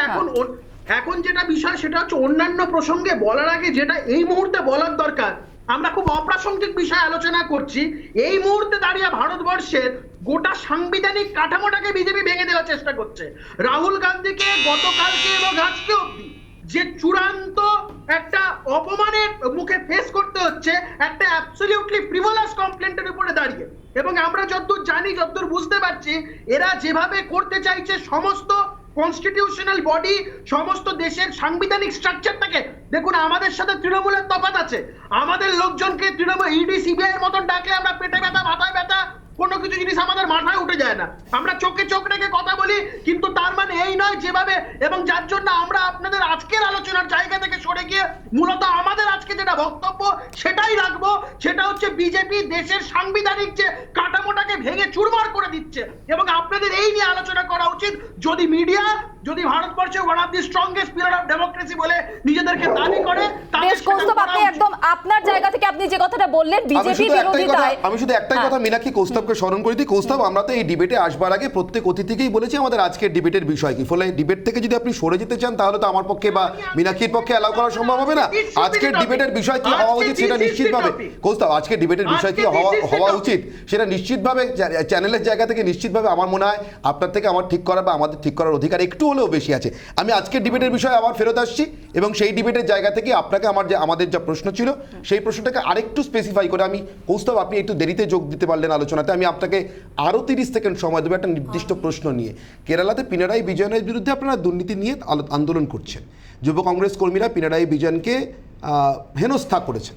এখন যেটা বিষয় সেটা হচ্ছে অন্যান্য প্রসঙ্গে বলার আগে যেটা এই মুহূর্তে বলার দরকার, আমরা খুব অপ্রাসঙ্গিক বিষয় আলোচনা করছি। এই মুহূর্তে দাঁড়িয়ে ভারতবর্ষের গোটা সাংবিধানিক কাঠামোটাকে বিজেপি ভেঙে দেওয়ার চেষ্টা করছে। রাহুল গান্ধীকে গতকালকে এবং আজকে অব্দি যে চূড়ান্ত একটা অপমানের মুখে ফেস করতে হচ্ছে একটা অ্যাবসলিউটলি ফ্রিভোলাস কমপ্লেন্টের উপরে দাঁড়িয়ে, এবং আমরা যতদূর জানি, যতদূর বুঝতে পারছি, এরা যেভাবে করতে চাইছে সমস্ত কনস্টিটিউশনাল বডি, সমস্ত দেশের সাংবিধানিক স্ট্রাকচারটাকে দেখুন। আমাদের সাথে তৃণমূলের তফাৎ আছে। আমাদের লোকজনকে তৃণমূল ইডি সিবিআই এর মতন ডাকলে আমরা পেটে ব্যথা, মাথায় ব্যথা, কোনো কিছু জিনিস আমাদের মাথায় উঠে যায় না। আমরা চোখে চোখ রেখে কথা বলি, কিন্তু তার মানে এই নয় যেভাবে, এবং যার জন্য আমরা আপনাদের আজকের আলোচনার জায়গা থেকে সরে গিয়ে মূলত আমাদের আজকে যেটা বক্তব্য সেটাই রাখবো। সেটা হচ্ছে বিজেপি দেশের সাংবিধানিক যে কাঠামোটাকে ভেঙে চুরমার করে দিচ্ছে, এবং আপনাদের এই নিয়ে আলোচনা করা উচিত। যদি মিডিয়া, যদি ভারতবর্ষে one of the strongest pillar of democracy বলে নিজেদেরকে দাবি করে, আপনি একদম আপনার জায়গা থেকে আপনি যে কথাটা বললেন বিজেপি বিরোধিতায়, আমি শুধু একটাই কথা মীনাক্ষী কৌস্তবকে স্মরণ করে দিই। কৌস্তব, আমরা তো এই ডিবেটে আসবার আগে প্রত্যেক অতিথিকেই বলেছি আমাদের আজকের ডিবেটের বিষয় কি। ফলে ডিবেট থেকে যদি আপনি সরে যেতে চান তাহলে তো আমার পক্ষে বা মীনাক্ষীর পক্ষে অ্যালাউ করা সম্ভব হবে না। আজকের ডিবেটের বিষয় কি হওয়া উচিত সেটা নিশ্চিতভাবে কৌস্তব, আজকের ডিবেটের বিষয় কি হওয়া উচিত সেটা নিশ্চিতভাবে চ্যানেলের জায়গা থেকে নিশ্চিতভাবে আমার মনে হয় আপনার থেকে আমার ঠিক করা বা আমাদের ঠিক করার অধিকার একটু হলেও বেশি আছে। আমি আজকের ডিবেটের বিষয়ে আবার ফেরত আসছি, এবং সেই ডিবেটের জায়গা থেকে আপনাকে আমাদের যা প্রশ্ন ছিল সেই প্রশ্নটাকে আরেকটু স্পেসিফাই করে আমি, কৌস্তব আপনি একটু দেরিতে যোগ দিতে পারলেন আলোচনাতে, আমি আপনাকে আরও 30 সেকেন্ড সময় দেবো একটা নির্দিষ্ট প্রশ্ন নিয়ে। কেরালাতে পিনারাই বিজয়নের বিরুদ্ধে আপনারা দুর্নীতি নিয়ে আন্দোলন করছেন। যুব কংগ্রেস কর্মীরা পিনারাই বিজয়নকে হেনস্থা করেছেন।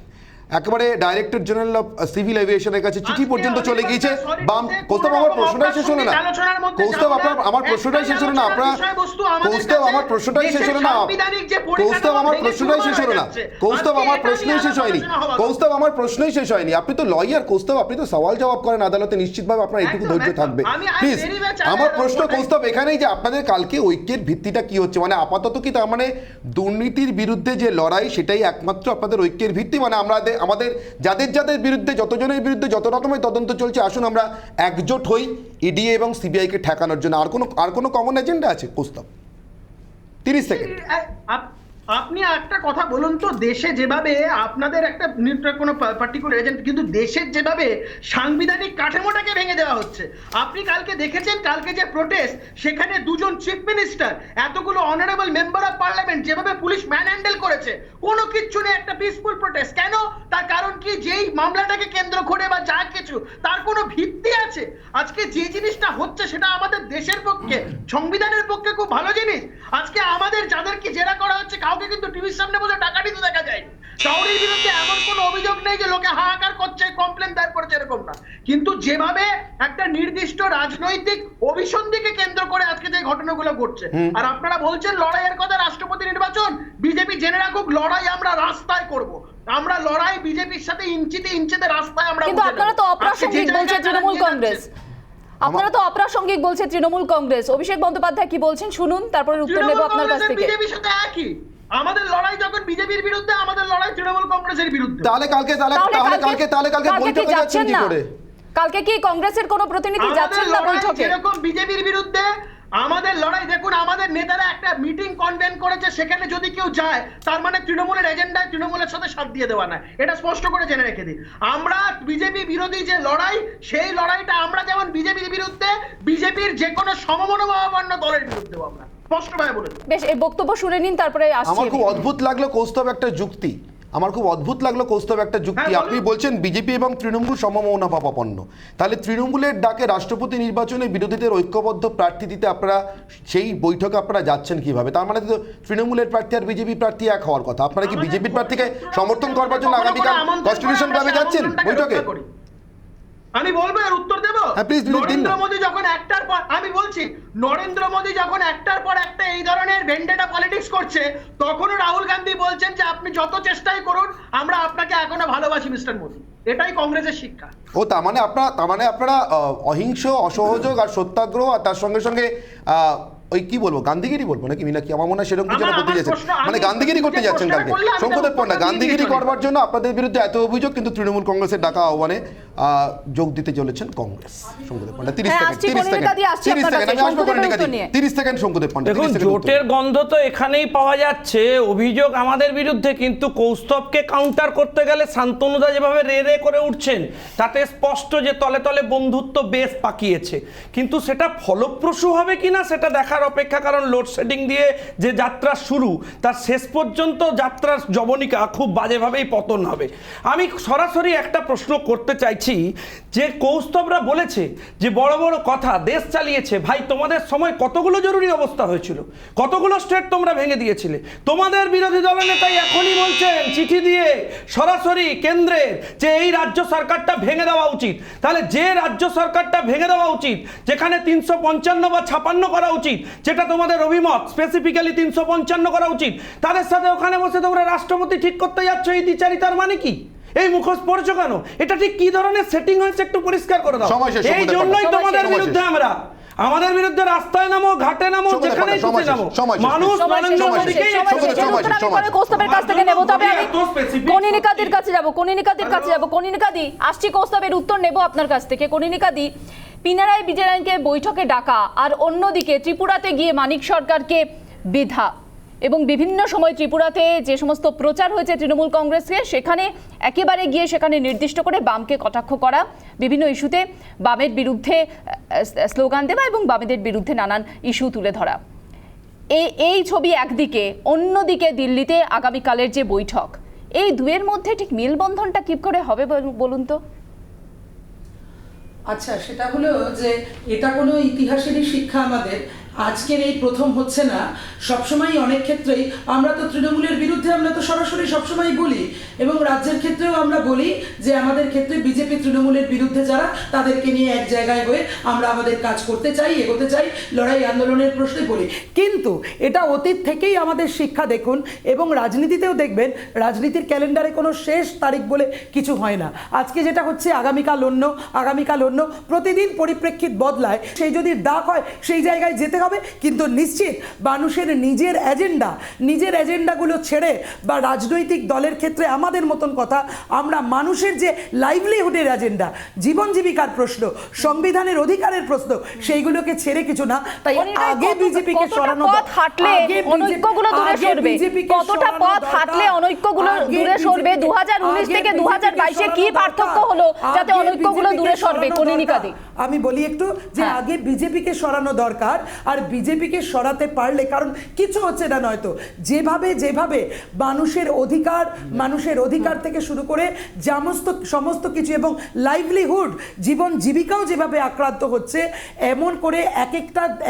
একেবারে ডাইরেক্টর জেনারেল অফ সিভিল এভিয়েশনের কাছে চিঠি আজকে পর্যন্ত চলে আমি গিয়েছে sorry বাম। বলতে কৌস্তব কোনো আমার রকম প্রশ্নটাই শেষ হলো না, আলোচনার মধ্যে কৌস্তব যাব না। আপনার আমার প্রশ্নটাই শেষ হলো না, আপনারা বিষয়বস্তু আমাদের কৌস্তব কাছে আমার প্রশ্নটাই শেষ হলো না, সাংবিধানিক যে পরিকাঠামো কৌস্তব আমার ভেঙে প্রশ্নটাই শেষ হলো না, চুরমার হয়ে কৌস্তব যাচ্ছে। আমার আজকে প্রশ্নই এটা শেষ হয়নি, নিয়ে আলোচনা হওয়া কৌস্তব আমার প্রশ্নই শেষ হয়নি। আপনি তো লয়ার কৌস্তব, আপনি তো সওয়াল জবাব করেন আদালতে, নিশ্চিতভাবে আপনার এইটুকু একদম, ধৈর্য একদম। থাকবে আমি প্লিজ। very much আমার aware প্রশ্ন of what I- কৌস্তব এখানেই যে আপনাদের কালকে ঐক্যের ভিত্তিটা কি হচ্ছে, মানে আপাতত কি তার মানে দুর্নীতির বিরুদ্ধে যে লড়াই সেটাই একমাত্র আপনাদের ঐক্যের ভিত্তি, মানে আমাদের যাদের যাদের বিরুদ্ধে যতজনের বিরুদ্ধে যত রকমের তদন্ত চলছে, আসুন আমরা একজোট হই ইডি এবং সিবিআইকে ঠেকানোর জন্য। আর কোনো কমন এজেন্ডা আছে কৌস্তব? 30 সেকেন্ড। আপনি একটা কথা বলুন তো, দেশে যেভাবে আপনাদের একটা কোনো পার্টিকুলার এজেন্ট, কিন্তু দেশের যেভাবে সাংবিধানিক কাঠামোটাকে ভেঙে দেওয়া হচ্ছে। আপনি কালকে দেখেছেন, কালকে যে প্রোটেস্ট, সেখানে দুজন চিফ মিনিস্টার, এতগুলো অনারেবল মেম্বার অফ পার্লামেন্ট, যেভাবে পুলিশ ম্যান হ্যান্ডেল করেছে, কোনো কিচ্ছু নেই, একটা পিসফুল প্রোটেস্ট। কেন? তার কারণ কি, যেই মামলাটাকে কেন্দ্র করে বা যা কিছু, তার কোনো ভিত্তি আছে। আজকে যে জিনিসটা হচ্ছে সেটা আমাদের দেশের পক্ষে, সংবিধানের পক্ষে খুব ভালো জিনিস। আজকে আমাদের যাদেরকে জেরা করা হচ্ছে, কাউকে কিন্তু টিভির সামনে বসে টাকা দিতে দেখা যায়। কাউরির বিরুদ্ধে এমন কোনো অভিযোগ নেই যে লোকে হাহাকার করছে, কমপ্লেন দায়ের করেছে, এরকম না। কিন্তু যেভাবে একটা নির্দিষ্ট রাজনৈতিক অভিসন্ধিকে কেন্দ্র করে আজকে যে ঘটনাগুলো ঘটছে, আর আপনারা বলছেন লড়াইয়ের কথা, রাষ্ট্রপতি নির্বাচন, বিজেপি জেনে রাখুক, লড়াই আমরা রাস্তায় করব। আমরা লড়াই বিজেপির সাথে ইঞ্চিতে রাস্তায় আমরা। কিন্তু আপনারা তো অপ্রাসঙ্গিক বলছে তৃণমূল কংগ্রেস, আপনারা তো অপ্রাসঙ্গিক বলছে তৃণমূল কংগ্রেস। অভিষেক বন্দ্যোপাধ্যায় কি বলছেন শুনুন, তারপরে উত্তর নেব আপনার কাছ থেকে। বিজেপির সাথে একই, আমাদের লড়াই যখন বিজেপির বিরুদ্ধে, আমাদের লড়াই তৃণমূল কংগ্রেসের বিরুদ্ধে। তাহলে কালকে বৈঠকে যাচ্ছেন কি করে? কালকে কি কংগ্রেসের কোনো প্রতিনিধি যাচ্ছেন না বৈঠকে? যেরকম বিজেপির বিরুদ্ধে আমাদের লড়াই, দেখুন আমাদের নেতারা একটা মিটিং কনভেন করেছে, সেখানে যদি কেউ যায়, তার মানে তৃণমূলের এজেন্ডায় তৃণমূলের সাথে সাথ দিয়ে দেওয়া না। এটা স্পষ্ট করে জেনে রেখে দিই। আমরা বিজেপি বিরোধী যে লড়াই, সেই লড়াইটা আমরা যেমন বিজেপির বিরুদ্ধে, বিজেপির যে কোনো সমমনোভাবাপন্ন দলের বিরুদ্ধেও আমরা স্পষ্টভাবে বলে দিই। বেশ, এই বক্তব্য শুনে নিন, তারপরে আসছি। আমার খুব অদ্ভুত লাগলো কৌস্তব একটা যুক্তি, আপনি বলছেন বিজেপি এবং তৃণমূল সমমনোভাবাপন্ন, তাহলে তৃণমূলের ডাকে রাষ্ট্রপতি নির্বাচনে বিরোধীদের ঐক্যবদ্ধ প্রার্থী দিতে আপনারা সেই বৈঠকে আপনারা যাচ্ছেন কিভাবে? তার মানে তো তৃণমূলের প্রার্থী আর বিজেপি প্রার্থী এক হওয়ার কথা। আপনারা কি বিজেপির প্রার্থীকে সমর্থন করবার জন্য আগামীকাল কনস্টিটিউশন ক্লাবে যাচ্ছেন বৈঠকে? আমি বলবো, এর উত্তর দেবো। নরেন্দ্র মোদী যখন একটার পর, আমি বলছি, নরেন্দ্র মোদী যখন একটার পর একটা এই ধরনের ভেন্ডেটা পলিটিক্স করছে, তখনও রাহুল গান্ধী বলছেন যে আপনি যত চেষ্টাই করুন, আমরা আপনাকে এখনো ভালোবাসি মিস্টার মোদী। এটাই কংগ্রেসের শিক্ষা। ও তার মানে আপনারা অহিংস, অসহযোগ আর সত্যাগ্রহ, আর তার সঙ্গে সঙ্গে ওই কি বলবো, গান্ধীগিরি বলবো নাকি মিনাকি? আমার মনে হয় সেরকম কিছু করতে যাচ্ছেন, মানে গান্ধীগিরি করতে যাচ্ছেন কালকে। শঙ্করদেব পণ্ডা, গান্ধীগিরি করবার জন্য আপনাদের বিরুদ্ধে এত অভিযোগ, কিন্তু তৃণমূল কংগ্রেসের ডাকা আহ্বানে যোগ দিতে চলেছেন কংগ্রেস। শঙ্করদেব পণ্ডা 30 সেকেন্ড। শঙ্করদেব পণ্ডা, দেখুন, জোটের গন্ধ তো এখানেই পাওয়া যাচ্ছে, অভিযোগ আমাদের বিরুদ্ধে, কিন্তু কৌস্তবকে কাউন্টার করতে গেলে শান্তনুদা যেভাবে রে রে করে উঠছেন, তাতে স্পষ্ট যে তলে তলে বন্ধুত্ব বেশ পাকিয়েছে। কিন্তু সেটা ফলপ্রসূ হবে কিনা সেটা দেখার অপেক্ষা, কারণ লোডশেডিং দিয়ে যে যাত্রা শুরু, তার শেষ পর্যন্ত যাত্রার জবনিকা খুব বাজেভাবেই পতন হবে। আমি সরাসরি একটা প্রশ্ন করতে চাইছি, যে কৌস্তবরা বলেছে যে বড় বড় কথা, দেশ চালিয়েছে। ভাই, তোমাদের সময় কতগুলো জরুরি অবস্থা হয়েছিল, কতগুলো স্টেট তোমরা ভেঙে দিয়েছিলে। তোমাদের বিরোধী দলনেতাই এখনই বলছেন চিঠি দিয়ে সরাসরি কেন্দ্রের, যে এই রাজ্য সরকারটা ভেঙে দেওয়া উচিত। তাহলে যে রাজ্য সরকারটা ভেঙে দেওয়া উচিত, যেখানে 355 বা 56 করা উচিত, যেটা তোমাদের অভিমত, স্পেসিফিক্যালি 355 করা উচিত, তাদের সাথে ওখানে বসে তোমরা রাষ্ট্রপতি ঠিক করতে যাচ্ছ, এই দ্বিচারিতার মানে কি? এই মুখোশ পড়ছো কেন? এটা ঠিক কি ধরনের সেটিং হয়েছে একটু পরিষ্কার করে দাও। এই জন্যই তোমাদের বিরুদ্ধে আমাদের বিরুদ্ধে রাস্তায় নামো, ঘাটে নামো, যেখানেই খুশি নামো, মানুষ নরেন্দ্র মোদীকে কৌস্তবের কাছ থেকে নেব। তবে আমি কনিনিকাদির কাছে যাব, কনিনিকাদি আসছি, কৌস্তবের উত্তর নেব আপনার কাছ থেকে। কনিনিকাদি, পিনারাই বিজয়নকে বৈঠকে ডাকা, আর অন্যদিকে ত্রিপুরাতে গিয়ে মানিক সরকারকে বিধা, এবং বিভিন্ন সময় ত্রিপুরাতে যে সমস্ত প্রচার হয়েছে তৃণমূল কংগ্রেসকে, সেখানে একেবারে গিয়ে সেখানে নির্দিষ্ট করে বামকে কটাক্ষ করা, বিভিন্ন ইস্যুতে বামের বিরুদ্ধে স্লোগান দেওয়া এবং বামেদের বিরুদ্ধে নানান ইস্যু তুলে ধরা। এই ছবি একদিকে, অন্যদিকে দিল্লিতে আগামীকালের যে বৈঠক, এই দুয়ের মধ্যে ঠিক মেলবন্ধনটা কি করে হবে বলুন তো? আচ্ছা, সেটা হলো যে এটা কোনো ইতিহাসেরই শিক্ষা আমাদের, আজকের এই প্রথম হচ্ছে না, সবসময় অনেক ক্ষেত্রেই আমরা তো তৃণমূলের বিরুদ্ধে আমরা তো সরাসরি সবসময় বলি, এবং রাজ্যের ক্ষেত্রেও আমরা বলি যে আমাদের ক্ষেত্রে বিজেপি তৃণমূলের বিরুদ্ধে যারা, তাদেরকে নিয়ে এক জায়গায় হয়ে আমরা আমাদের কাজ করতে চাই, এগোতে চাই, লড়াই আন্দোলনের প্রশ্নে বলি। কিন্তু এটা অতীত থেকেই আমাদের শিক্ষা দেখুন, এবং রাজনীতিতেও দেখবেন, রাজনীতির ক্যালেন্ডারে কোনো শেষ তারিখ বলে কিছু হয় না। আজকে যেটা হচ্ছে আগামীকাল অন্য, প্রতিদিন পরিপ্রেক্ষিত বদলায়। সেই যদি ডাক হয় সেই জায়গায় যেতে হবে, কিন্তু নিশ্চিত মানুষের নিজের এজেন্ডাগুলো ছেড়ে, বা রাজনৈতিক দলের ক্ষেত্রে আমাদের মতন কথা, আমরা মানুষের যে লাইভলিহুডের এজেন্ডা, জীবন জীবিকার প্রশ্ন, সংবিধানের অধিকারের প্রশ্ন, সেইগুলোকে ছেড়ে কিছু না। তাই আগে বিজেপিকে সরানো, অনৈক্যগুলো দূরে সরবে, কতটা পথ হাঁটলে অনৈক্যগুলো দূরে সরবে? 2019 থেকে 2022 কি পার্থক্য হলো যাতে অনৈক্যগুলো দূরে সরবে? কনিনিকা দি, আমি বলি একটু যে আগে বিজেপিকে সরানো দরকার, আর বিজেপিকে সরাতে পারলে, কারণ কিছু হচ্ছে না নয়তো, যেভাবে মানুষের অধিকার থেকে শুরু করে সমস্ত কিছু, এবং লাইভলিহুড, জীবন জীবিকাও যেভাবে আক্রান্ত হচ্ছে, এমন করে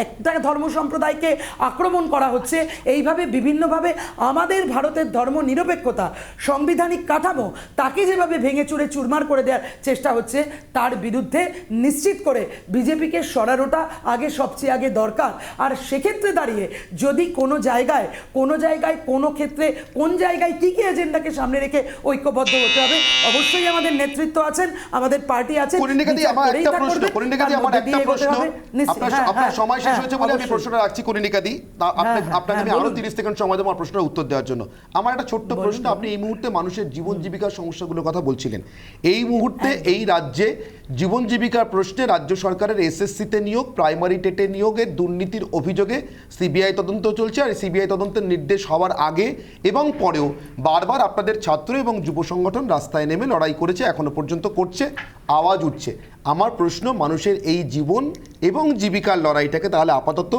একটা ধর্ম সম্প্রদায়কে আক্রমণ করা হচ্ছে, এইভাবে বিভিন্নভাবে আমাদের ভারতের ধর্ম নিরপেক্ষতা, সাংবিধানিক কাঠামো, তাকে যেভাবে ভেঙে চুরে চুরমার করে দেওয়ার চেষ্টা হচ্ছে, তার বিরুদ্ধে নিশ্চিত করে বিজেপিকে সরানোটা সবচেয়ে আগে দরকার। আর সেক্ষেত্রে দাঁড়িয়ে যদি কোনো জায়গায় কোনো ক্ষেত্রে কোন জায়গায় কি এজেন্ডাকে সামনে রেখে ঐক্যবদ্ধ হতে হবে, অবশ্যই আমাদের নেতৃত্ব আছেন, আমাদের পার্টি আছে। আপনার সময় শেষ হয়েছে বলে আমি প্রশ্নটা রাখছি কনিনিকা দি, আপনাকে আমি আরো 30 সেকেন্ড সময় দেবো আমার প্রশ্নের উত্তর দেওয়ার জন্য। আমার একটা ছোট্ট প্রশ্ন, আপনি এই মুহূর্তে মানুষের জীবন জীবিকার সমস্যাগুলোর কথা বলছিলেন, এই মুহূর্তে এই রাজ্যে জীবন জীবিকার প্রশ্নে রাজ্য সরকারের এসএসসিতে নিয়োগ, প্রাইমারি টেটে নিয়োগের দুর্নীতির অভিযোগে সিবিআই তদন্ত চলছে, আর সিবিআই তদন্তের নির্দেশ হওয়ার আগে এবং পরেও বারবার আপনাদের ছাত্র এবং যুব সংগঠন রাস্তায় নেমে লড়াই করেছে, এখনো পর্যন্ত করছে, আওয়াজ উঠছে। আমার প্রশ্ন, মানুষের এই জীবন এবং জীবিকার লড়াইটাকে তাহলে আপাতত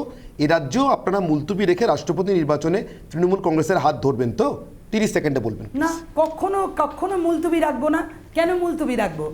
এ রাজ্যেও আপনারা মুলতুবি রেখে রাষ্ট্রপতি নির্বাচনে তৃণমূল কংগ্রেসের হাত ধরবেন তো? 30 সেকেন্ডে বলবেন। না, কখনো মুলতুবি রাখবো না। কেন মুলতুবি রাখবো?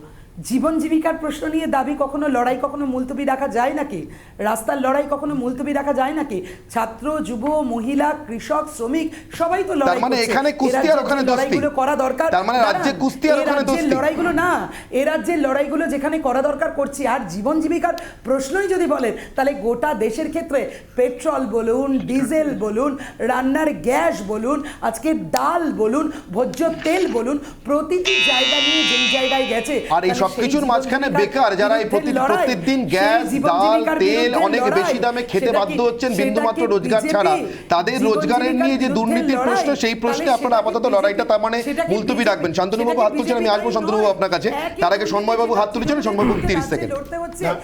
জীবন জীবিকার প্রশ্ন নিয়ে দাবি কখনো, লড়াই কখনো মুলতবি রাখা যায় নাকি? রাস্তার লড়াই কখনো মুলতবি রাখা যায় নাকি? ছাত্র, যুব, মহিলা, কৃষক, শ্রমিক সবাই তো লড়াই করছে। মানে এখানে কুস্তি আর ওখানে দোস্তি, লড়াইগুলো করা দরকার। তার মানে রাজ্যে কুস্তি আর ওখানে দোস্তি, লড়াইগুলো না, এই রাজ্যের লড়াইগুলো যেখানে করা দরকার করছি। আর জীবন জীবিকার প্রশ্নই যদি বলেন, তাহলে গোটা দেশের ক্ষেত্রে পেট্রোল বলুন, ডিজেল বলুন, রান্নার গ্যাস বলুন, আজকে ডাল বলুন, ভোজ্য তেল বলুন, প্রতিটি জায়গা নিয়ে যেই জায়গায় গেছে, আর এই সবকিছুর মাঝখানে বেকার যারা এই প্রতিদিন গ্যাস, ডাল, তেল অনেক বেশি দামে খেতে বাধ্য হচ্ছেন বিন্দুমাত্র রোজগার ছাড়া, তাদের রোজগারের নিয়ে যে দুর্নীতির প্রশ্ন, সেই প্রশ্নে আপনারা আপাতত লড়াইটা তার মানে মুলতবি রাখবেন। শান্তনুবাবু হাত তুলছেন, আমি আসবো শান্তনুবাবু আপনার কাছে। তার আগে সন্ময়বাবু হাত তুলেছেন, সন্ময়বাবু 30 সেকেন্ড।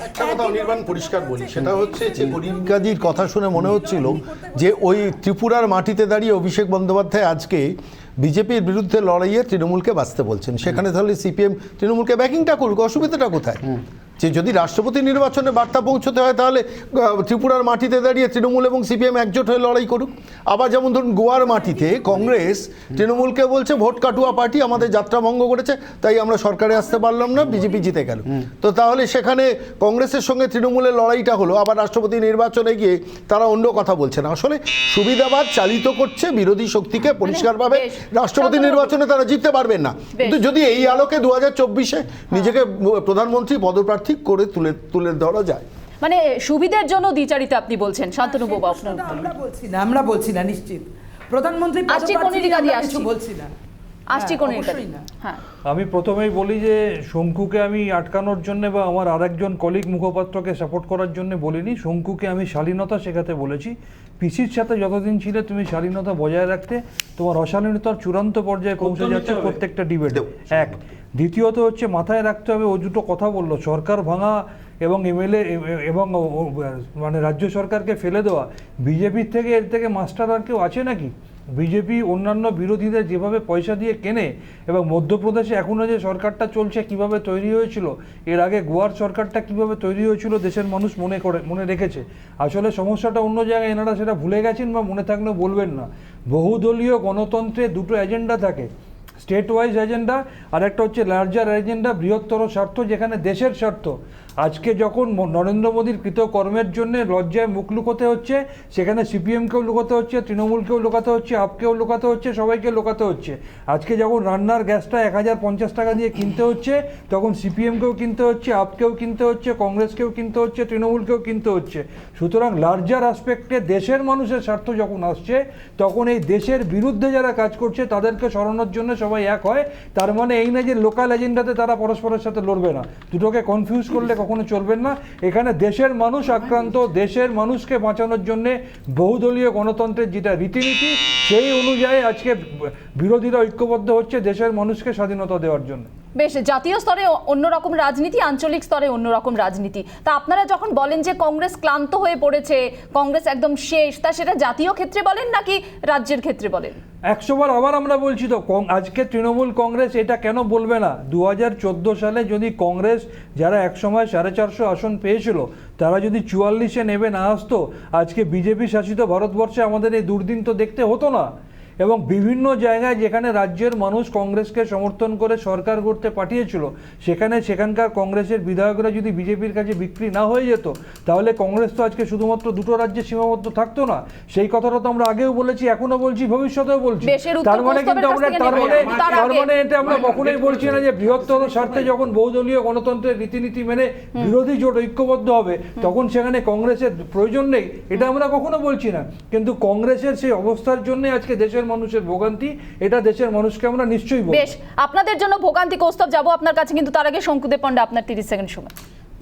একটা কথা অনির্বাণ পরিষ্কার বলি, সেটা হচ্ছে যে কনিনিকাদির কথা শুনে মনে হচ্ছিল যে ওই ত্রিপুরার মাটিতে দাঁড়িয়ে অভিষেক বন্দ্যোপাধ্যায় আজকে বিজেপির বিরুদ্ধে লড়াইয়ে তৃণমূলকে বাঁচতে বলছেন। সেখানে তাহলে সিপিএম তৃণমূলকে ব্যাকিংটা করুক, অসুবিধাটা কোথায়? যে যদি রাষ্ট্রপতি নির্বাচনে বার্তা পৌঁছতে হয়, তাহলে ত্রিপুরার মাটিতে দাঁড়িয়ে তৃণমূল এবং সিপিএম একজোট হয়ে লড়াই করুক। আবার যেমন ধরুন গোয়ার মাটিতে কংগ্রেস তৃণমূলকে বলছে ভোট কাটুয়া পার্টি, আমাদের যাত্রা ভঙ্গ করেছে, তাই আমরা সরকারে আসতে পারলাম না, বিজেপি জিতে গেল। তো তাহলে সেখানে কংগ্রেসের সঙ্গে তৃণমূলের লড়াইটা হলো, আবার রাষ্ট্রপতি নির্বাচনে গিয়ে তারা অন্য কথা বলছে না। আসলে সুবিধাবাদ চালিত করছে বিরোধী শক্তিকে পরিষ্কারভাবে, রাষ্ট্রপতি নির্বাচনে তারা জিততে পারবেন না। কিন্তু যদি এই আলোকে 2024-এ নিজেকে প্রধানমন্ত্রী পদপ্রার্থী করে তুলে ধরা যায়, মানে সুবিধার জন্য দ্বিচারিতা আপনি বলছেন? শান্তনু বাবু, আপনার আমরা বলছি না, নিশ্চিত প্রধানমন্ত্রী কিছু বলছি না। আমি প্রথমেই বলি যে শঙ্কুকে আমি আটকানোর জন্য বা আমার আরেকজন কলিগ মুখপাত্রকে সাপোর্ট করার জন্য বলিনি। শঙ্কুকে আমি শালীনতা শেখাতে বলেছি। পিসির সাথে যতদিন ছিলে তুমি শালীনতা বজায় রাখতে, তোমার অশালীনতার চূড়ান্ত পর্যায়ে পৌঁছে যাচ্ছে প্রত্যেকটা ডিবেটে। এক, দ্বিতীয়ত হচ্ছে মাথায় রাখতে হবে, ও দুটো কথা বললো, সরকার ভাঙা এবং এমএলএ এবং মানে রাজ্য সরকারকে ফেলে দেওয়া। বিজেপির থেকে এর থেকে মাস্টার আর কেউ আছে নাকি? বিজেপি অন্যান্য বিরোধীদের যেভাবে পয়সা দিয়ে কেনে, এবং মধ্যপ্রদেশে এখনও যে সরকারটা চলছে কিভাবে তৈরি হয়েছিল, এর আগে গোয়ার সরকারটা কিভাবে তৈরি হয়েছিল, দেশের মানুষ মনে রেখেছে। আসলে সমস্যাটা অন্য জায়গায়, এনারা সেটা ভুলে গেছেন বা মনে থাকলেও বলবেন না। বহুদলীয় গণতন্ত্রে দুটো এজেন্ডা থাকে, স্টেট ওয়াইজ এজেন্ডা আর একটা হচ্ছে লার্জার এজেন্ডা, বৃহত্তর স্বার্থ, যেখানে দেশের স্বার্থ আজকে যখন নরেন্দ্র মোদীর কৃতকর্মের জন্য লজ্জায় মুখ লুকোতে হচ্ছে, সেখানে সিপিএমকেও লুকোতে হচ্ছে, তৃণমূলকেও লুকাতে হচ্ছে, আপকেও লুকাতে হচ্ছে, সবাইকে লুকাতে হচ্ছে। আজকে যখন রান্নার গ্যাসটা 1050 টাকা দিয়ে কিনতে হচ্ছে, তখন সিপিএমকেও কিনতে হচ্ছে, আপকেও কিনতে হচ্ছে, কংগ্রেসকেও কিনতে হচ্ছে, তৃণমূলকেও কিনতে হচ্ছে। সুতরাং লার্জার আসপেক্টে দেশের মানুষের স্বার্থ যখন আসছে, তখন এই দেশের বিরুদ্ধে যারা কাজ করছে তাদেরকে সরানোর জন্য সবাই এক হয়। তার মানে এই না যে লোকাল এজেন্ডাতে তারা পরস্পরের সাথে লড়বে না, দুটোকে কনফিউজ করলে কখনো চলবেন না। এখানে দেশের মানুষ আক্রান্ত, দেশের মানুষকে বাঁচানোর জন্যে বহুদলীয় গণতন্ত্রের যেটা রীতিনীতি, সেই অনুযায়ী আজকে বিরোধীরা ঐক্যবদ্ধ হচ্ছে দেশের মানুষকে স্বাধীনতা দেওয়ার জন্য। বেশ, জাতীয় স্তরে অন্যরকম রাজনীতি, আঞ্চলিক স্তরে অন্যরকম রাজনীতি। তা আপনারা যখন বলেন যে কংগ্রেস ক্লান্ত হয়ে পড়েছে, কংগ্রেস একদম শেষ, তা সেটা জাতীয় ক্ষেত্রে বলেন নাকি রাজ্যের ক্ষেত্রে বলেন? 100 বার আবার আমরা বলছি তো, আজকে তৃণমূল কংগ্রেস এটা কেন বলবে না? 2014 সালে যদি কংগ্রেস, যারা একসময় 450 আসন পেয়েছিল, তারা যদি 44-এ নেবে না আসতো, আজকে বিজেপি শাসিত ভারতবর্ষে আমাদের এই দুর্দিন তো দেখতে হতো না। এবং বিভিন্ন জায়গায় যেখানে রাজ্যের মানুষ কংগ্রেসকে সমর্থন করে সরকার গড়তে পাঠিয়েছিল, সেখানকার কংগ্রেসের বিধায়করা যদি বিজেপির কাছে বিক্রি না হয়ে যেত, তাহলে কংগ্রেস তো আজকে শুধুমাত্র দুটো রাজ্যে সীমাবদ্ধ থাকতো না। সেই কথাটা তো আমরা আগেও বলেছি, এখনো বলছি, ভবিষ্যতেও বলছি। তার মানে কিন্তু আমরা এটা আমরা কখনোই বলছি না যে বৃহত্তর স্বার্থে যখন বহুদলীয় গণতন্ত্রের রীতিনীতি মেনে বিরোধী জোট ঐক্যবদ্ধ হবে, তখন সেখানে কংগ্রেসের প্রয়োজন নেই, এটা আমরা কখনো বলছি না। কিন্তু কংগ্রেসের সেই অবস্থার জন্য আজকে দেশের মানুষের ভোগান্তি, এটা দেশের মানুষকে আমরা নিশ্চয়ই বলবো। বেশ, আপনাদের জন্য ভোগান্তি কৌস্তব যাবো আপনার কাছে, কিন্তু তার আগে শঙ্কুদেব পণ্ডা, আপনার 30 সেকেন্ড সময়।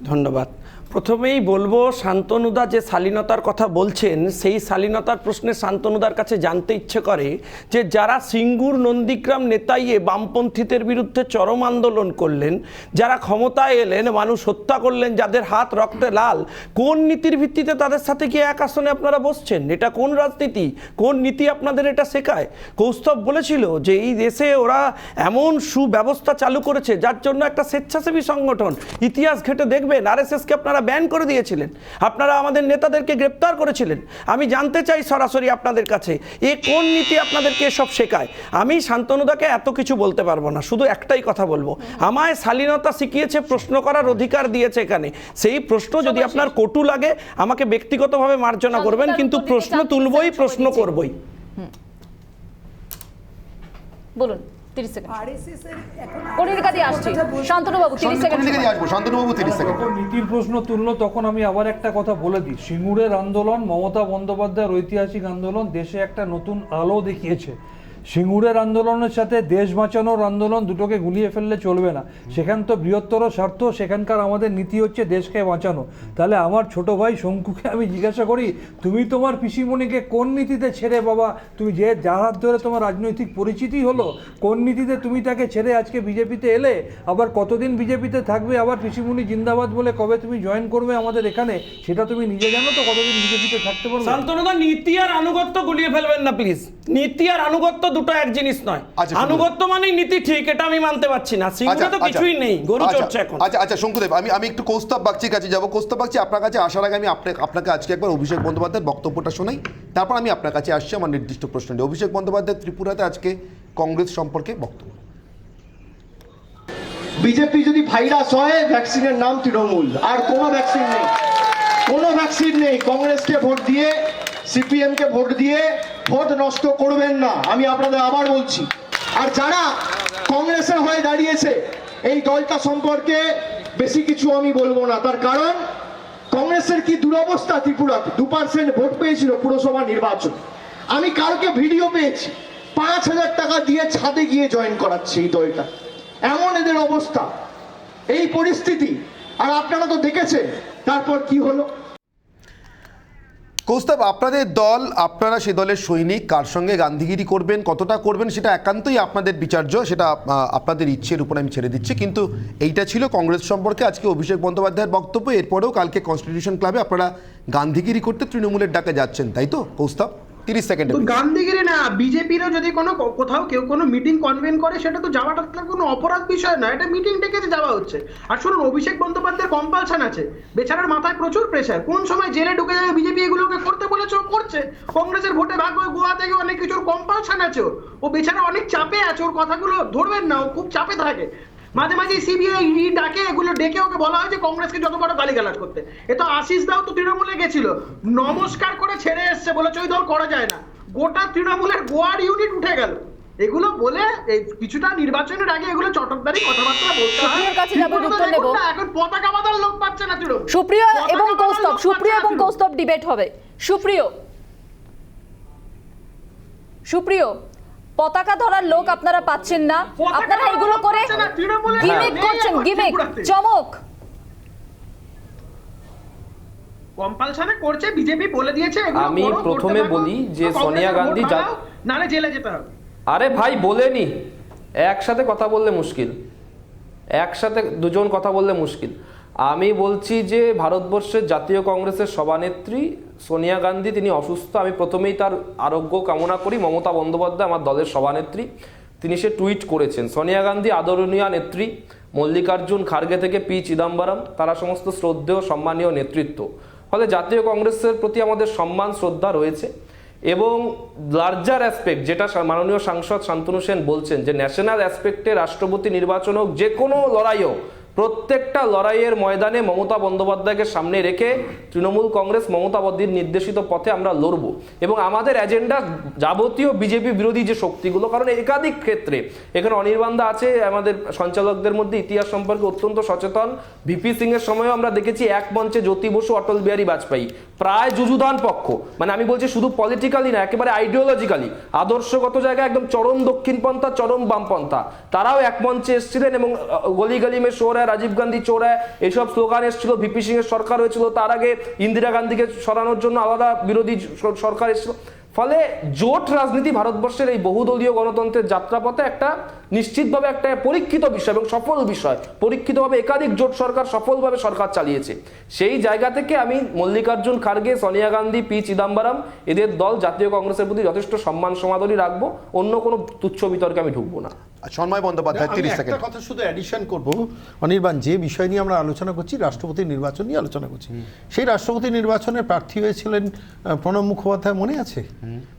ধন্যবাদ। প্রথমেই বলবো, শান্তনুদা যে শালীনতার কথা বলছেন, সেই শালীনতার প্রশ্নে শান্তনুদার কাছে জানতে ইচ্ছে করে যে যারা সিঙ্গুর নন্দীগ্রাম নেতাইয়ে বামপন্থীদের বিরুদ্ধে চরম আন্দোলন করলেন, যারা ক্ষমতায় এলেন, মানুষ হত্যা করলেন, যাদের হাত রক্তে লাল, কোন নীতির ভিত্তিতে তাদের সাথে গিয়ে এক আসনে আপনারা বসছেন? এটা কোন রাজনীতি, কোন নীতি আপনাদের এটা শেখায়? কৌস্তব বলেছিল যে এই দেশে ওরা এমন সুব্যবস্থা চালু করেছে যার জন্য একটা স্বেচ্ছাসেবী সংগঠন, ইতিহাস ঘেটে দেখবেন আরএসএসকে আপনারা ব্যান করে দিয়েছিলেন, আপনারা আমাদের নেতাদেরকে গ্রেপ্তার করেছিলেন। আমি জানতে চাই সরাসরি আপনাদের কাছে, এ কোন নীতি আপনাদেরকে এসব শেখায়? আমি শান্তনুদাকে এত কিছু বলতে পারবো না, শুধু একটাই কথা বলবো, আমায় শালীনতা শিখিয়েছে, প্রশ্ন করার অধিকার দিয়েছে এখানে। সেই প্রশ্ন যদি আপনার কটু লাগে, আমাকে ব্যক্তিগতভাবে মার্জনা করবেন, কিন্তু প্রশ্ন তুলবই, প্রশ্ন করবই। বলুন, 30 সেকেন্ড। কনিরকা দিয়ে আসছি, শান্তনুবাবু 30 সেকেন্ড। শান্তনুবাবু 30 সেকেন্ড। যখন নীতির প্রশ্ন তুললো, তখন আমি আবার একটা কথা বলে দিই, সিঙ্গুরের আন্দোলন, মমতা বন্দ্যোপাধ্যায়ের ঐতিহাসিক আন্দোলন দেশে একটা নতুন আলো দেখিয়েছে। সিঙ্গুরের আন্দোলনের সাথে দেশ বাঁচানোর আন্দোলন দুটোকে গুলিয়ে ফেললে চলবে না। সেখান তো বৃহত্তর স্বার্থ, সেখানকার আমাদের নীতি হচ্ছে দেশকে বাঁচানো। তাহলে আমার ছোট ভাই শঙ্কুকে আমি জিজ্ঞাসা করি, তুমি তোমার পিসিমণিকে কোন নীতিতে ছেড়ে, বাবা তুমি যে যার হাত ধরে তোমার রাজনৈতিক পরিচিতি হলো, কোন নীতিতে তুমি তাকে ছেড়ে আজকে বিজেপিতে এলে? আবার কতদিন বিজেপিতে থাকবে? আবার পিসিমণি জিন্দাবাদ বলে কবে তুমি জয়েন করবে আমাদের এখানে, সেটা তুমি নিজে জানো তো, কতদিন বিজেপিতে থাকতে পারবে? শান্তনুদা, নীতি আর আনুগত্য গুলিয়ে ফেলবেন না প্লিজ। নীতি আর আনুগত্য দুটো এক জিনিস নয়। আনুগত্য মানেই নীতি, ঠিক, এটা আমি মানতে পারছি না। সিঙ্গুরে তো কিছুই নেই, গরু চড়ছে এখন। আচ্ছা শঙ্কুদেব, আমি একটু কৌস্তব বাগচির কাছে যাবো। কৌস্তব বাগচি, আপনার কাছে আসার আগে আমি আপনাকে আজকে একবার অভিষেক বন্দ্যোপাধ্যায়ের বক্তব্যটা শোনাই, তারপর আমি আপনার কাছে আসছি আমার নির্দিষ্ট প্রশ্নটি। অভিষেক বন্দ্যোপাধ্যায় ত্রিপুরাতে আজকে কংগ্রেস সম্পর্কে বক্তব্য। বিজেপি যদি ভাইরাস হয়, ভ্যাকসিনের নাম তৃণমূল, আর কোনো ভ্যাকসিন নেই, কোনো ভ্যাকসিন নেই। কংগ্রেসকে ভোট দিয়ে, সিপিএমকে ভোট দিয়ে ভোট নষ্ট করবেন না, আমি আপনাদের আবার বলছি। আর যারা কংগ্রেসের হয়ে দাঁড়িয়েছে, এই দলটা সম্পর্কে বেশি কিছু আমি বলবো না, তার কারণ কংগ্রেসের কি দুরবস্থা। ত্রিপুরা 2% ভোট পেয়েছিল পুরসভা নির্বাচন। আমি কালকে ভিডিও পেয়েছি, 5,000 টাকা দিয়ে ছাদে গিয়ে জয়েন করাচ্ছে এই দলটা, এমন এদের অবস্থা, এই পরিস্থিতি। আর আপনারা তো দেখেছেন তারপর কি হলো। কৌস্তব, আপনাদের দল, আপনারা সে দলের সৈনিক, কার সঙ্গে গান্ধীগিরি করবেন, কতটা করবেন, সেটা একান্তই আপনাদের বিচার্য, সেটা আপনাদের ইচ্ছের উপর আমি ছেড়ে দিচ্ছি। কিন্তু এইটা ছিল কংগ্রেস সম্পর্কে আজকে অভিষেক বন্দ্যোপাধ্যায়ের বক্তব্য। এরপরেও কালকে কনস্টিটিউশন ক্লাবে আপনারা গান্ধীগিরি করতে তৃণমূলের ডাকে যাচ্ছেন, তাই তো কৌস্তব? 30 সেকেন্ড। গান্ধীগিরি না, বিজেপিরও যদি কোথাও কেউ কোনো মিটিং কনভেন করে, সেটা তো যাওয়াটা কোনো অপরাধ বিষয় না, এটা মিটিং ডেকেছে যাওয়া হচ্ছে। আর শুনুন, অভিষেক বন্দ্যোপাধ্যায়ের কম্পালশন আছে, বেচারার মাথায় প্রচুর প্রেশার, কোন সময় জেলে ঢুকে যাবে বিজেপি এগুলোকে করতে বলেছে, ও করছে। কংগ্রেসের ভোটে ভাগ হয়ে গোয়া থেকে অনেক কিছুর কম্পালশন আছে, ও বেচারা অনেক চাপে আছে, ওর কথাগুলো ধরবেন না, ও খুব চাপে থাকে। মাঝে মাঝে সিবিআই ডাকে, এগুলো ডেকে ওকে বলা হয় যে কংগ্রেসকে যত বড় গালিগালাজ করতে। এ তো আশিস দাও তো তৃণমূলে গেছিল, নমস্কার করে ছেড়ে এসছে, বলেছে ওই দল করা যায় না, গোটা তৃণমূলের গোয়ার ইউনিট উঠে গেল। এগুলো বলে এই কিছুটা নির্বাচনের আগে এগুলো চটকদারি কথাবার্তা বলতে হয়। সুপ্রিয়র কাছে যাবো, উত্তর নেব। এখন পতাকা বাঁধার লোক পাচ্ছে না তৃণমূল। সুপ্রিয় এবং কৌস্তব ডিবেট হবে। সুপ্রিয় পতাকা ধরার লোক আপনারা পাচ্ছেন না, আপনারা এগুলো করে গিমিক করছেন, গিমিক, চমক। কম্পালশনে করছে বিজেপি, বলে দিয়েছে। আমি প্রথমে বলি যে সোনিয়া গান্ধী নালে জেলে যেতে হবে। আরে ভাই বলেনি, একসাথে কথা বললে মুশকিল, একসাথে দুজন কথা বললে মুশকিল। আমি বলছি যে ভারতবর্ষের জাতীয় কংগ্রেসের সভানেত্রী সোনিয়া গান্ধী তিনি অসুস্থ। আমি প্রথমেই তার আরোগ্য কামনা করি। মমতা বন্দ্যোপাধ্যায় আমার দলের সভানেত্রী, তিনি সে টুইট করেছেন, সোনিয়া গান্ধী আদরণীয় নেত্রী, মল্লিকার্জুন খার্গে থেকে পি চিদম্বরম, তারা সমস্ত শ্রদ্ধেয় সম্মানীয় নেতৃত্ব। ফলে জাতীয় কংগ্রেসের প্রতি আমাদের সম্মান শ্রদ্ধা রয়েছে। এবং লার্জার অ্যাসপেক্ট, যেটা মাননীয় সাংসদ শান্তনু সেন বলছেন, যে ন্যাশনাল অ্যাসপেক্টে রাষ্ট্রপতি নির্বাচন হোক, যে কোনো লড়াই হোক, প্রত্যেকটা লড়াইয়ের ময়দানে মমতা বন্দ্যোপাধ্যায়কে সামনে রেখে তৃণমূল কংগ্রেস মমতা বন্দ্যোপাধ্যায়ের নির্দেশিত পথে আমরা লড়ব। এবং আমাদের এজেন্ডা যাবতীয় বিজেপি বিরোধী যে শক্তিগুলো, কারণ একাধিক ক্ষেত্রে এখানে অনির্বাণদা আছে, আমাদের সঞ্চালকদের মধ্যে ইতিহাস সম্পর্কে অত্যন্ত সচেতন। ভিপি সিং এর সময়ও আমরা দেখেছি এক মঞ্চে জ্যোতি বসু, অটল বিহারী বাজপেয়ী, প্রায় যুযুধান পক্ষ, মানে আমি বলছি শুধু পলিটিক্যালি না, একেবারে আইডিওলজিক্যালি, আদর্শগত জায়গায় একদম চরম দক্ষিণপন্থা, চরম বামপন্থা, তারাও এক মঞ্চে এসেছিলেন। এবং গলি গলি মে শোর হ্যায়, রাজীব গান্ধী চোর হ্যায়, এইসব স্লোগান এসেছিল। ভিপি সিং এর সরকার হয়েছিল, তার আগে ইন্দিরা গান্ধীকে সরানোর জন্য আলাদা বিরোধী সরকার এসেছিল। ফলে জোট রাজনীতি ভারতবর্ষের এই বহুদলীয় গণতন্ত্রের যাত্রাপথে একটা নিশ্চিতভাবে একটা পরীক্ষিত বিষয় এবং সফল বিষয়। পরীক্ষিতভাবে একাধিক জোট সরকার সফলভাবে সরকার চালিয়েছে। সেই জায়গা থেকে আমি মল্লিকার্জুন খার্গে, সোনিয়া গান্ধী, পি চিদম্বরম, এদের দল জাতীয় কংগ্রেসের প্রতি যথেষ্ট সম্মান সমাদরই রাখবো, অন্য কোনো তুচ্ছ বিতর্কে আমি ঢুকবো না। সন্ময় বন্দ্যোপাধ্যায় 30 সেকেন্ড। একটা কথা শুধু অ্যাডিশন করব অনির্বাণ, যে বিষয় নিয়ে আমরা আলোচনা করছি, রাষ্ট্রপতি নির্বাচন নিয়ে আলোচনা করছি। সেই রাষ্ট্রপতি নির্বাচনের প্রার্থী হয়েছিলেন প্রণব মুখোপাধ্যায়, মনে আছে?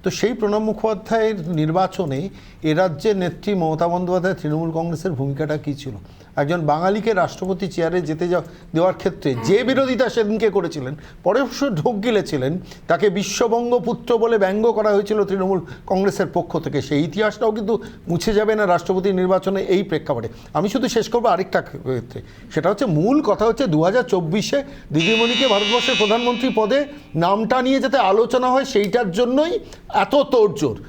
তো সেই প্রণব মুখোপাধ্যায়ের নির্বাচনে এ রাজ্যের নেত্রী মমতা বন্দ্যোপাধ্যায় তৃণমূল কংগ্রেসের ভূমিকাটা কী ছিল? একজন বাঙালিকে রাষ্ট্রপতি চেয়ারে যেতে দেওয়ার ক্ষেত্রে যে বিরোধিতা সেদিনকে করেছিলেন, পরে অবশ্য ঢোক গিলেছিলেন, তাকে বিশ্ববঙ্গ পুত্র বলে ব্যঙ্গ করা হয়েছিল তৃণমূল কংগ্রেসের পক্ষ থেকে। সেই ইতিহাসটাও কিন্তু মুছে যাবে না রাষ্ট্রপতি নির্বাচনে এই প্রেক্ষাপটে। আমি শুধু শেষ করবো আরেকটা ক্ষেত্রে, সেটা হচ্ছে মূল কথা হচ্ছে 2024-এ দিদিমণিকে ভারতবর্ষের প্রধানমন্ত্রী পদে নামটা নিয়ে যাতে আলোচনা হয়, সেইটার জন্যই এত তোড়জোড়।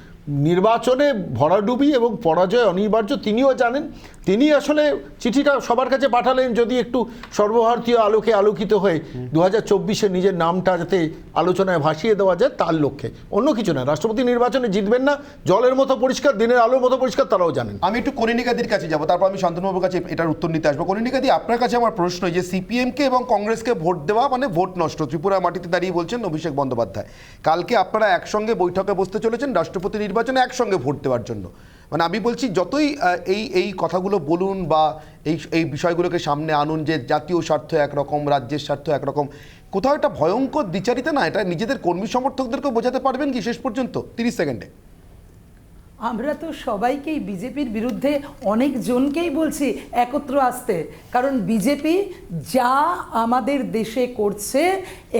নির্বাচনে ভরাডুবি এবং পরাজয় অনিবার্য, তিনিও জানেন। তিনি আসলে চিঠিটা সবার কাছে পাঠালেন যদি একটু সর্বভারতীয় আলোকে আলোকিত হয়ে 2024-এ নিজের নামটা যাতে আলোচনায় ভাসিয়ে দেওয়া যায়, তার লক্ষ্যে, অন্য কিছু না। রাষ্ট্রপতি নির্বাচনে জিতবেন না, জলের মতো পরিষ্কার, দিনের আলোর মতো পরিষ্কার, তারাও জানেন। আমি একটু কনিনিকাদির কাছে যাব, তারপর আমি শান্তনুবাবুর কাছে এটার উত্তর নিতে আসবো। কনিনিকাদি, আপনার কাছে আমার প্রশ্ন, যে সিপিএমকে এবং কংগ্রেসকে ভোট দেওয়া মানে ভোট নষ্ট, ত্রিপুরা মাটিতে দাঁড়িয়ে বলছেন অভিষেক বন্দ্যোপাধ্যায়। কালকে আপনারা একসঙ্গে বৈঠকে বসতে চলেছেন রাষ্ট্রপতি নির্বাচনে একসঙ্গে ভোট দেওয়ার জন্য। মানে আমি বলছি যতই এই কথাগুলো বলুন বা এই বিষয়গুলোকে সামনে আনুন, যে জাতীয় স্বার্থ একরকম, রাজ্যের স্বার্থ একরকম, কোথাও একটা ভয়ঙ্কর দ্বিচারিতা না? এটা নিজেদের কর্মী সমর্থকদেরকে বোঝাতে পারবেন কি শেষ পর্যন্ত? 30 সেকেন্ডে। আমরা তো সবাইকেই বিজেপির বিরুদ্ধে অনেকজনকেই বলছি একত্র আসতে, কারণ বিজেপি যা আমাদের দেশে করছে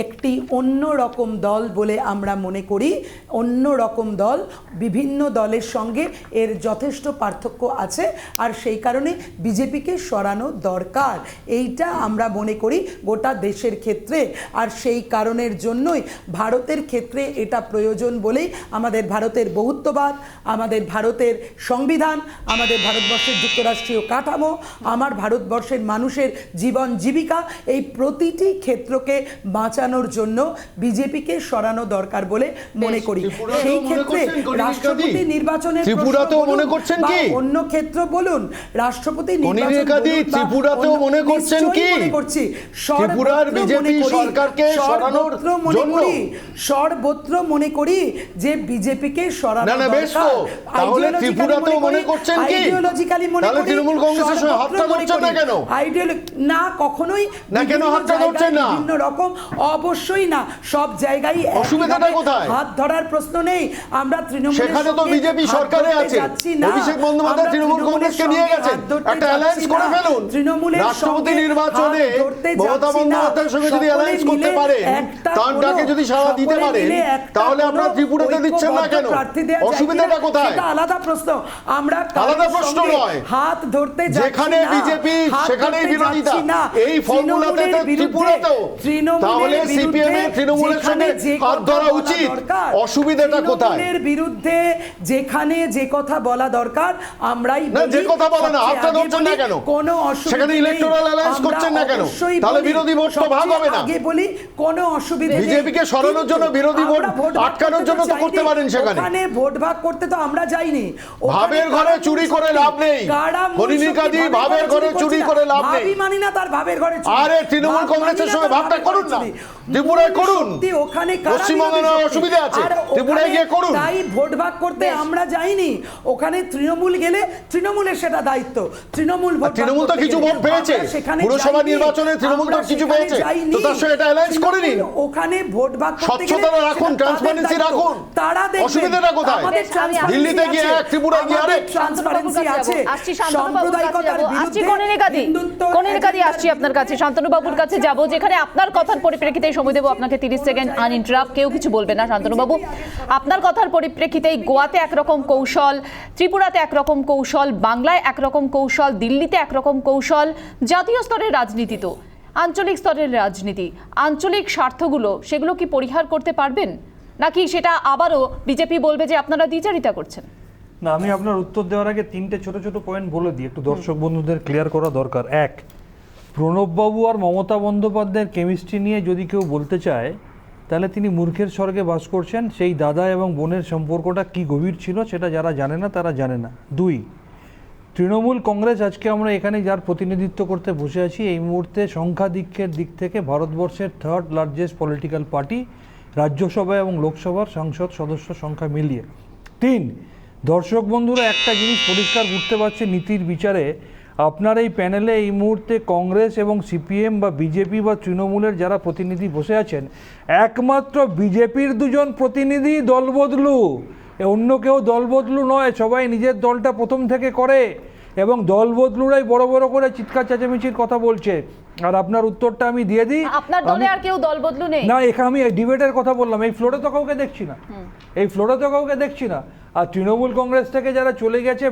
একটি অন্য রকম দল বলে আমরা মনে করি। অন্য রকম দল, বিভিন্ন দলের সঙ্গে এর যথেষ্ট পার্থক্য আছে, আর সেই কারণে বিজেপিকে সরানো দরকার, এইটা আমরা মনে করি গোটা দেশের ক্ষেত্রে। আর সেই কারণের জন্যই ভারতের ক্ষেত্রে এটা প্রয়োজন বলেই আমাদের ভারতের বহুত্ববাদ, আমাদের ভারতের সংবিধান, আমাদের ভারতবর্ষের যুক্তরাষ্ট্রীয় কাঠামো, আমার ভারতবর্ষের মানুষের জীবন জীবিকা, এই প্রতিটি ক্ষেত্রকে বাঁচানোর জন্য বিজেপিকে সরানো দরকার বলে মনে করি। সেই ক্ষেত্রে রাষ্ট্রপতি নির্বাচনের ত্রিপুরাতেও মনে করছেন কি? অন্য ক্ষেত্র বলুন, রাষ্ট্রপতি ত্রিপুরাতেও মনে করছেন কি? ত্রিপুরার বিজেপি সরকারকে সরানোর জন্য সর্বত্র মনে করি যে বিজেপিকে সরানো দরকার। তাহলে ত্রিপুরাতেও মনে করছেন কি? আইডিওলজিক্যালি মনে তাহলে করি, তৃণমূল কংগ্রেসের সঙ্গে সর্বত্র হাতটা মনে ধরছেন না করি। কেন? না কখনোই না, কেন বিভিন্ন হাতটা জায়গায় ধরছেন না? বিভিন্ন রকম, অবশ্যই না, সব জায়গায় অসুবিধাটা একইভাবে কোথায়? হাত ধরার প্রশ্ন নেই। আমরা তৃণমূলের সেখানে তো সঙ্গে বিজেপি হাত সরকারে ধরতে আছে। যাচ্ছি না। অভিষেক বন্দ্যোপাধ্যায় আমরা তৃণমূল কংগ্রেসকে নিয়ে সঙ্গে গেছেন। হাত ধরতে একটা অ্যালায়েন্স যাচ্ছি করে না। ফেলুন। তৃণমূলের রাষ্ট্রপতি সঙ্গে নির্বাচনে হাত ধরতে মমতা যাচ্ছি না। বন্দ্যোপাধ্যায়ের সঙ্গে যদি সকলে অ্যালায়েন্স করতে মিলে পারেন, একটা তার কোনো- ডাকে যদি সাড়া দিতে সকলে পারেন, মিলে একটা তাহলে কোনো আপনারা ত্রিপুরাতে দিচ্ছেন না কেন? ঐক্যবদ্ধ প্রার্থী দেয়া যায় অসুবিধাটা কিনা, কোথায়? সেটা আলাদা প্রশ্ন। আমরা আলাদা কারোর প্রশ্ন সঙ্গে নয়। হাত ধরতে যাচ্ছি যেখানে না। বিজেপি হাত সেখানেই ধরতে বিরোধিতা। যাচ্ছি না। এই ফর্মুলাতে তৃণমূলের বিরুদ্ধে- ত্রিপুরাতেও তাহলে তৃণমূলের সিপিএম এর বিরুদ্ধে তৃণমূলের সঙ্গে যেখানে যে হাত কথা ধরা বলা উচিত। দরকার, অসুবিধাটা কোথায়? তৃণমূলের বিরুদ্ধে যেখানে যে কথা বলা দরকার আমরাই না, বলি। যে কথা বলে না, সবচেয়ে হাতটা আগে ধরছেন না বলি, কেন? কোনো অসুবিধা সেখানে নেই। electoral alliance আমরা করছেন না কেন? অবশ্যই তাহলে বলি, বিরোধী ভোট তো ভাগ হবে না। সবচেয়ে আগে বলি কোনো অসুবিধা নেই। বিজেপিকে সরানোর জন্য কিন্তু বিরোধী ভোট আমরা ভোট ভাগ আটকানোর করতে জন্য তো চাইনি। করতে পারেন সেখানে। ওখানে ভোট ভাগ করতে তো আমরা যাইনি। ওখানে ভাবের ঘরে কারা চুরি মূল করে শক্তি? লাভ নেই। কারা মূল কনিনিকা শক্তি? দি ভাবের ঘরে চুরি করে লাভ নেই। ভাবই মানি না তার ভাবের ঘরে চুরি। আরে তৃণমূল ভাব কংগ্রেসের মানি না সঙ্গে তার ভাবটা ভাবের করুন ঘরে না। চুরি। ত্রিপুরায় মূল করুন। শক্তি ওখানে কারা পশ্চিমবঙ্গে বিরোধী শক্তি? অসুবিধা আছে। আর ত্রিপুরায় ওখানে গিয়ে করুন। তাই ভোট ভাগ করতে আমরা যাইনি। ওখানে তৃণমূল গেলে তৃণমূলের সেটা দায়িত্ব। তৃণমূল ভোট ভাগ তৃণমূল তো করতে কিছু গেলে। ভোট পেয়েছে। আমরা সেখানে পুরসভা যাইনি। নির্বাচনে তৃণমূল তো আমরা কিছু সেখানে পেয়েছে। যাইনি। তো তার সঙ্গে এটা alliance করে নিন। তৃণমূল ওখানে ভোট ভাগ করতে গেলে স্বচ্ছতা রাখুন, সেটা তাদের transparency দায়িত্ব। রাখুন। তারা দেখবেন। অসুবিধাটা কোথায়? আমাদের transparency দিল্লিতে গিয়ে আছে। এক, ত্রিপুরায় গিয়ে আমাদের আরেক। transparency আছে। আসছি শান্তনুবাবুর কাছে সাম্প্রদায়িকতার যাবো। আসছি বিরুদ্ধে কনিনিকাদি। হিন্দুত্ব- কনিনিকাদি আসছি আপনার কাছে, শান্তনুবাবুর কাছে যাব, যেখানে আপনার কথার পরিপ্রেক্ষিতে সময় দেবো আপনাকে 30 সেকেন্ড আনইন্টারাপ্ট, কেউ কিছু বলবে না। শান্তনুবাবু, আপনার কথার পরিপ্রেক্ষিতে গোয়াতে একরকম কৌশল, ত্রিপুরাতে একরকম কৌশল, বাংলায় একরকম কৌশল, দিল্লিতে একরকম কৌশল, জাতীয় স্তরের রাজনীতি তো আঞ্চলিক স্তরের রাজনীতি, আঞ্চলিক স্বার্থগুলো সেগুলো কি পরিহার করতে পারবেন, নাকি সেটা আবারও বিজেপি বলবে যে আপনারা দ্বিচারিতা করছেন? না, আমি আপনার উত্তর দেওয়ার আগে তিনটে ছোট ছোট পয়েন্ট বলে দিই, একটু দর্শক বন্ধুদের ক্লিয়ার করা দরকার। এক, প্রণববাবু আর মমতা বন্দ্যোপাধ্যায়ের কেমিস্ট্রি নিয়ে যদি কেউ বলতে চায় তাহলে তিনি মূর্খের স্বর্গে বাস করছেন। সেই দাদা এবং বোনের সম্পর্কটা কি গভীর ছিল সেটা যারা জানে না তারা জানে না। দুই, তৃণমূল কংগ্রেস আজকে আমরা এখানে যার প্রতিনিধিত্ব করতে বসে আছি, এই মুহূর্তে সংখ্যাধিক্যের দিক থেকে ভারতবর্ষের third largest political party, Rajya Sabha এবং লোকসভার সংসদ সদস্য সংখ্যা মিলিয়ে। তিন, দর্শক বন্ধুরা একটা জিনিস পরিষ্কার বুঝতে পারছে নীতির বিচারে, আপনার এই প্যানেলে এই মুহূর্তে কংগ্রেস এবং সিপিএম বা বিজেপি বা তৃণমূলের যারা প্রতিনিধি বসে আছেন, একমাত্র বিজেপির দুজন প্রতিনিধি দলবদলু, অন্য কেউ দলবদলু নয়। সবাই নিজের দলটা প্রথম থেকে করে এবং দলবদলুরাই বড় বড় করে চিৎকার চেঁচামেচির কথা বলছে। আর আপনার উত্তরটা আমি দিয়ে দিই, আপনার দলে আর কেউ দলবদলু নেই? না, এখানে আমি ডিবেটের কথা বললাম, এই ফ্লোরে তো কাউকে দেখছি না, এই ফ্লোরে তো কাউকে দেখছি না। আর তৃণমূল কংগ্রেস থেকে যারা চলে গেছে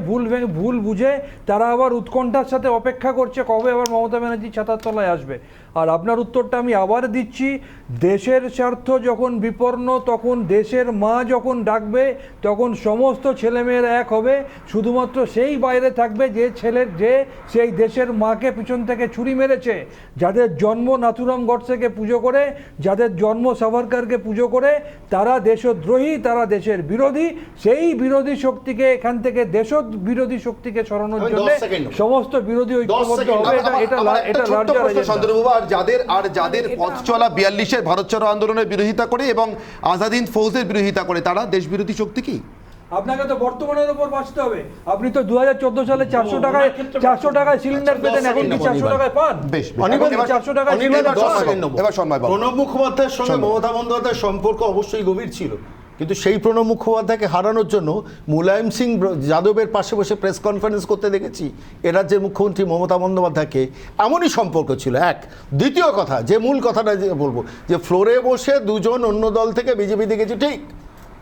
ভুল বুঝে, তারা আবার উৎকণ্ঠার সাথে অপেক্ষা করছে কবে আবার মমতা ব্যানার্জি ছাতার তলায় আসবে। আর আপনার উত্তরটা আমি আবার দিচ্ছি, দেশের স্বার্থ যখন বিপন্ন, তখন দেশের মা যখন ডাকবে, তখন সমস্ত ছেলেমেয়েরা এক হবে। শুধুমাত্র সেই বাইরে থাকবে যে সেই দেশের মাকে পিছন থেকে ছুরি মেরেছে, যাদের জন্ম নাথুরাম গডসেকে পুজো করে, যাদের জন্ম সাভারকারকে পুজো করে, তারা দেশদ্রোহী, তারা দেশের বিরোধী। সেই বিরোধী শক্তিকে এখান থেকে বিরোধী শক্তিকে সরানোর জন্য সমস্ত বিরোধী ঐক্যবদ্ধ হবে। এটা যাদের পথ চলা 42-এর ভারত ছাড়ো আন্দোলনের বিরোধিতা করে এবং আজাদ হিন্দ ফৌজের বিরোধিতা করে, তারা দেশ বিরোধী শক্তি কি? আপনাকে তো বর্তমানের উপর বাঁচতে হবে। আপনি তো 2014 সালে 400 টাকায় সিলিন্ডার পেতেন, এখন কি 400 টাকায় পান? বেশ, 400 টাকায় সিলিন্ডার পান। এবার শর্মা বাবু। প্রণব মুখোপাধ্যায়ের সঙ্গে মমতা বন্দ্যোপাধ্যায়ের সম্পর্ক অবশ্যই গভীর ছিল, কিন্তু সেই প্রণব মুখোপাধ্যায়কে হারানোর জন্য মুলায়ম সিং যাদবের পাশে বসে প্রেস কনফারেন্স করতে দেখেছি এ রাজ্যের মুখ্যমন্ত্রী মমতা বন্দ্যোপাধ্যায়কে। এমনই সম্পর্ক ছিল। এক, দ্বিতীয় কথা, যে মূল কথাটা বলবো, যে ফ্লোরে বসে দুজন অন্য দল থেকে বিজেপি দেখেছি, ঠিক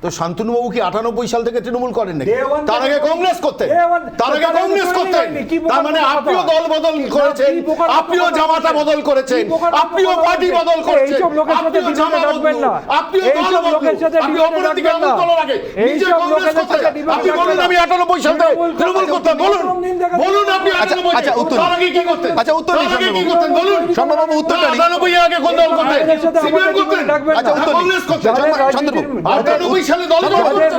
তো শান্তনুবাবু কি 98 সাল থেকে তৃণমূল করেন নাকি? তার আগে কংগ্রেস করতেন, তার মানে আপনিও দল বদল করেছেন, আপনিও জামাতা বদল করেছেন, আপনিও পার্টি বদল করেছেন, আপনিও জামা বদল, আপনিও দল বদল, আপনি অপরের দিকে আঙুল তোলার আগে নিজে কংগ্রেস করতেন। আপনি বলুন আমি 98 সাল থেকে তৃণমূল করতাম, বলুন আপনি 98 তার আগে কি করতেন? আচ্ছা, উত্তর দিন কি করতেন বলুন। শর্মাবাবু, উত্তরটা দিন। 98 আগে কোন দল করতেন? সিপিএম করতেন, আচ্ছা, উত্তর দিন। কংগ্রেস করতেন। শান্তনুবাবু, 98 সালে দল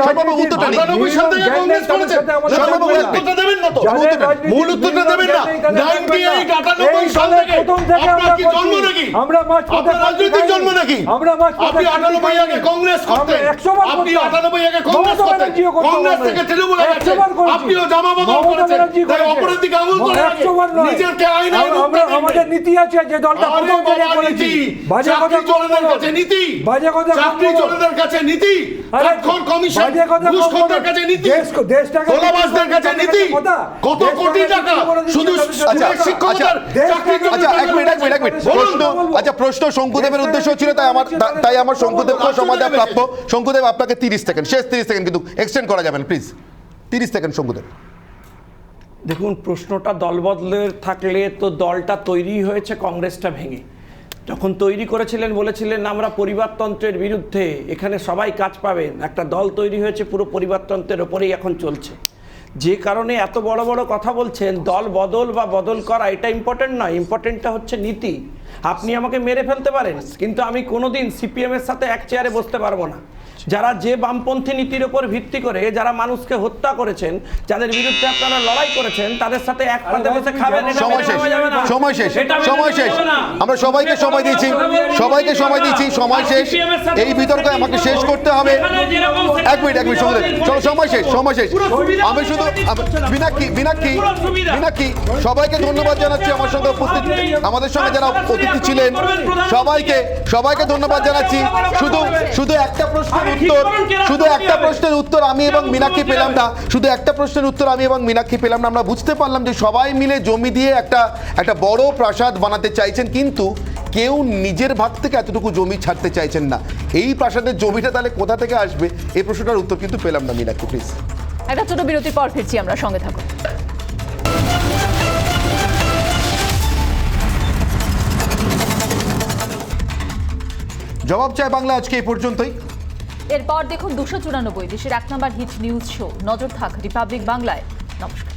সর্বপ্রথম উত্তরটা নিন। 98 সাল থেকে কংগ্রেস করেছে। সর্বপ্রথম উত্তরটা দেবেন না তো? মূল উত্তরটা দেবেন না? 98 98 সাল থেকে আপনার কি জন্ম নাকি? আপনার রাজনৈতিক জন্ম নাকি? আপনি 98 আগে কংগ্রেস করতেন, আপনি 98 আগে কংগ্রেস করতেন, কংগ্রেস থেকে তৃণমূলে গেছেন, আপনিও জামা বদল করেছেন, তাই অপরের দিকে আঙুল করে নিজেকে আয়নায় রূপ দেবেন। আমাদের নীতি আছে যে দলটা প্রথম থেকে করেছি। বাজে কথা চাকরি চোরদের কাছে নীতি, বাজে কথা চাকরি চোরদের কাছে নীতি, ঘুষখোর কমিশন, ঘুষখোরদের কাছে নীতি, তোলাবাজদের কাছে নীতি, কত কোটি টাকা শুধু শিক্ষকদের চাকরি আচ্ছা এক মিনিট প্রশ্ন শঙ্কুদেবের উদ্দেশ্য ছিল, তাই আমার শঙ্কুদেবকে সময় দেওয়া প্রাপ্য। শঙ্কুদেব আপনাকে 30 সেকেন্ড, শেষ 30 সেকেন্ড, কিন্তু এক্সটেন্ড করা যাবে না প্লিজ। 30 সেকেন্ড শঙ্কুদেব। দেখুন, প্রশ্নটা দলবদলের থাকলে তো দলটা তৈরি হয়েছে কংগ্রেসটা ভেঙে। যখন তৈরি করেছিলেন বলেছিলেন আমরা পরিবারতন্ত্রের বিরুদ্ধে, এখানে সবাই কাজ পাবেন। একটা দল তৈরি হয়েছে পুরো পরিবারতন্ত্রের ওপরেই এখন চলছে। যে কারণে এত বড় বড় কথা বলছেন, দল বদল বা বদল করা এটা ইম্পর্টেন্ট নয়, ইম্পর্টেন্টটা হচ্ছে নীতি। আপনি আমাকে মেরে ফেলতে পারেন, কিন্তু আমি কোনোদিন সিপিএমের সাথে এক চেয়ারে বসতে পারবো না। যারা যে বামপন্থী নীতির উপর ভিত্তি করে যারা মানুষকে হত্যা করেছেন, যাদের বিরুদ্ধে আপনারা লড়াই করেছেন, তাদের সাথে এক পাতে বসে খাবেন। সময় শেষ, সময় শেষ, সময় শেষ। আমরা সবাইকে সময় দিয়েছি, সময় শেষ। এই বিতর্ক আমাকে শেষ করতে হবে। এক মিনিট সময় শেষ। আমি শুধু মীনাক্ষী সবাইকে ধন্যবাদ জানাচ্ছি। আমার সঙ্গে উপস্থিত, আমাদের সঙ্গে যারা অতিথি ছিলেন সবাইকে ধন্যবাদ জানাচ্ছি। শুধু একটা প্রশ্নের উত্তর আমি এবং মীনাক্ষী পেলাম না। আমরা বুঝতে পারলাম যে সবাই মিলে জমি দিয়ে একটা বড় প্রাসাদ বানাতে চাইছেন, কিন্তু কেউ নিজের ভাগ থেকে এতটুকু জমি ছাড়তে চাইছেন না। এই প্রাসাদের জমিটা তাহলে কোথা থেকে আসবে, এই প্রশ্নটার উত্তর কিন্তু পেলাম না। মীনাক্ষী প্লিজ। একটা ছোট বিরতির পর ফিরছি আমরা, সঙ্গে থাকুন। জবাব চাই বাংলা আজকে এই পর্যন্তই। এরপর দেখুন 294 দেশের 1 নম্বর হিট নিউজ শো নজর থাক রিপাবলিক বাংলায়। নমস্কার।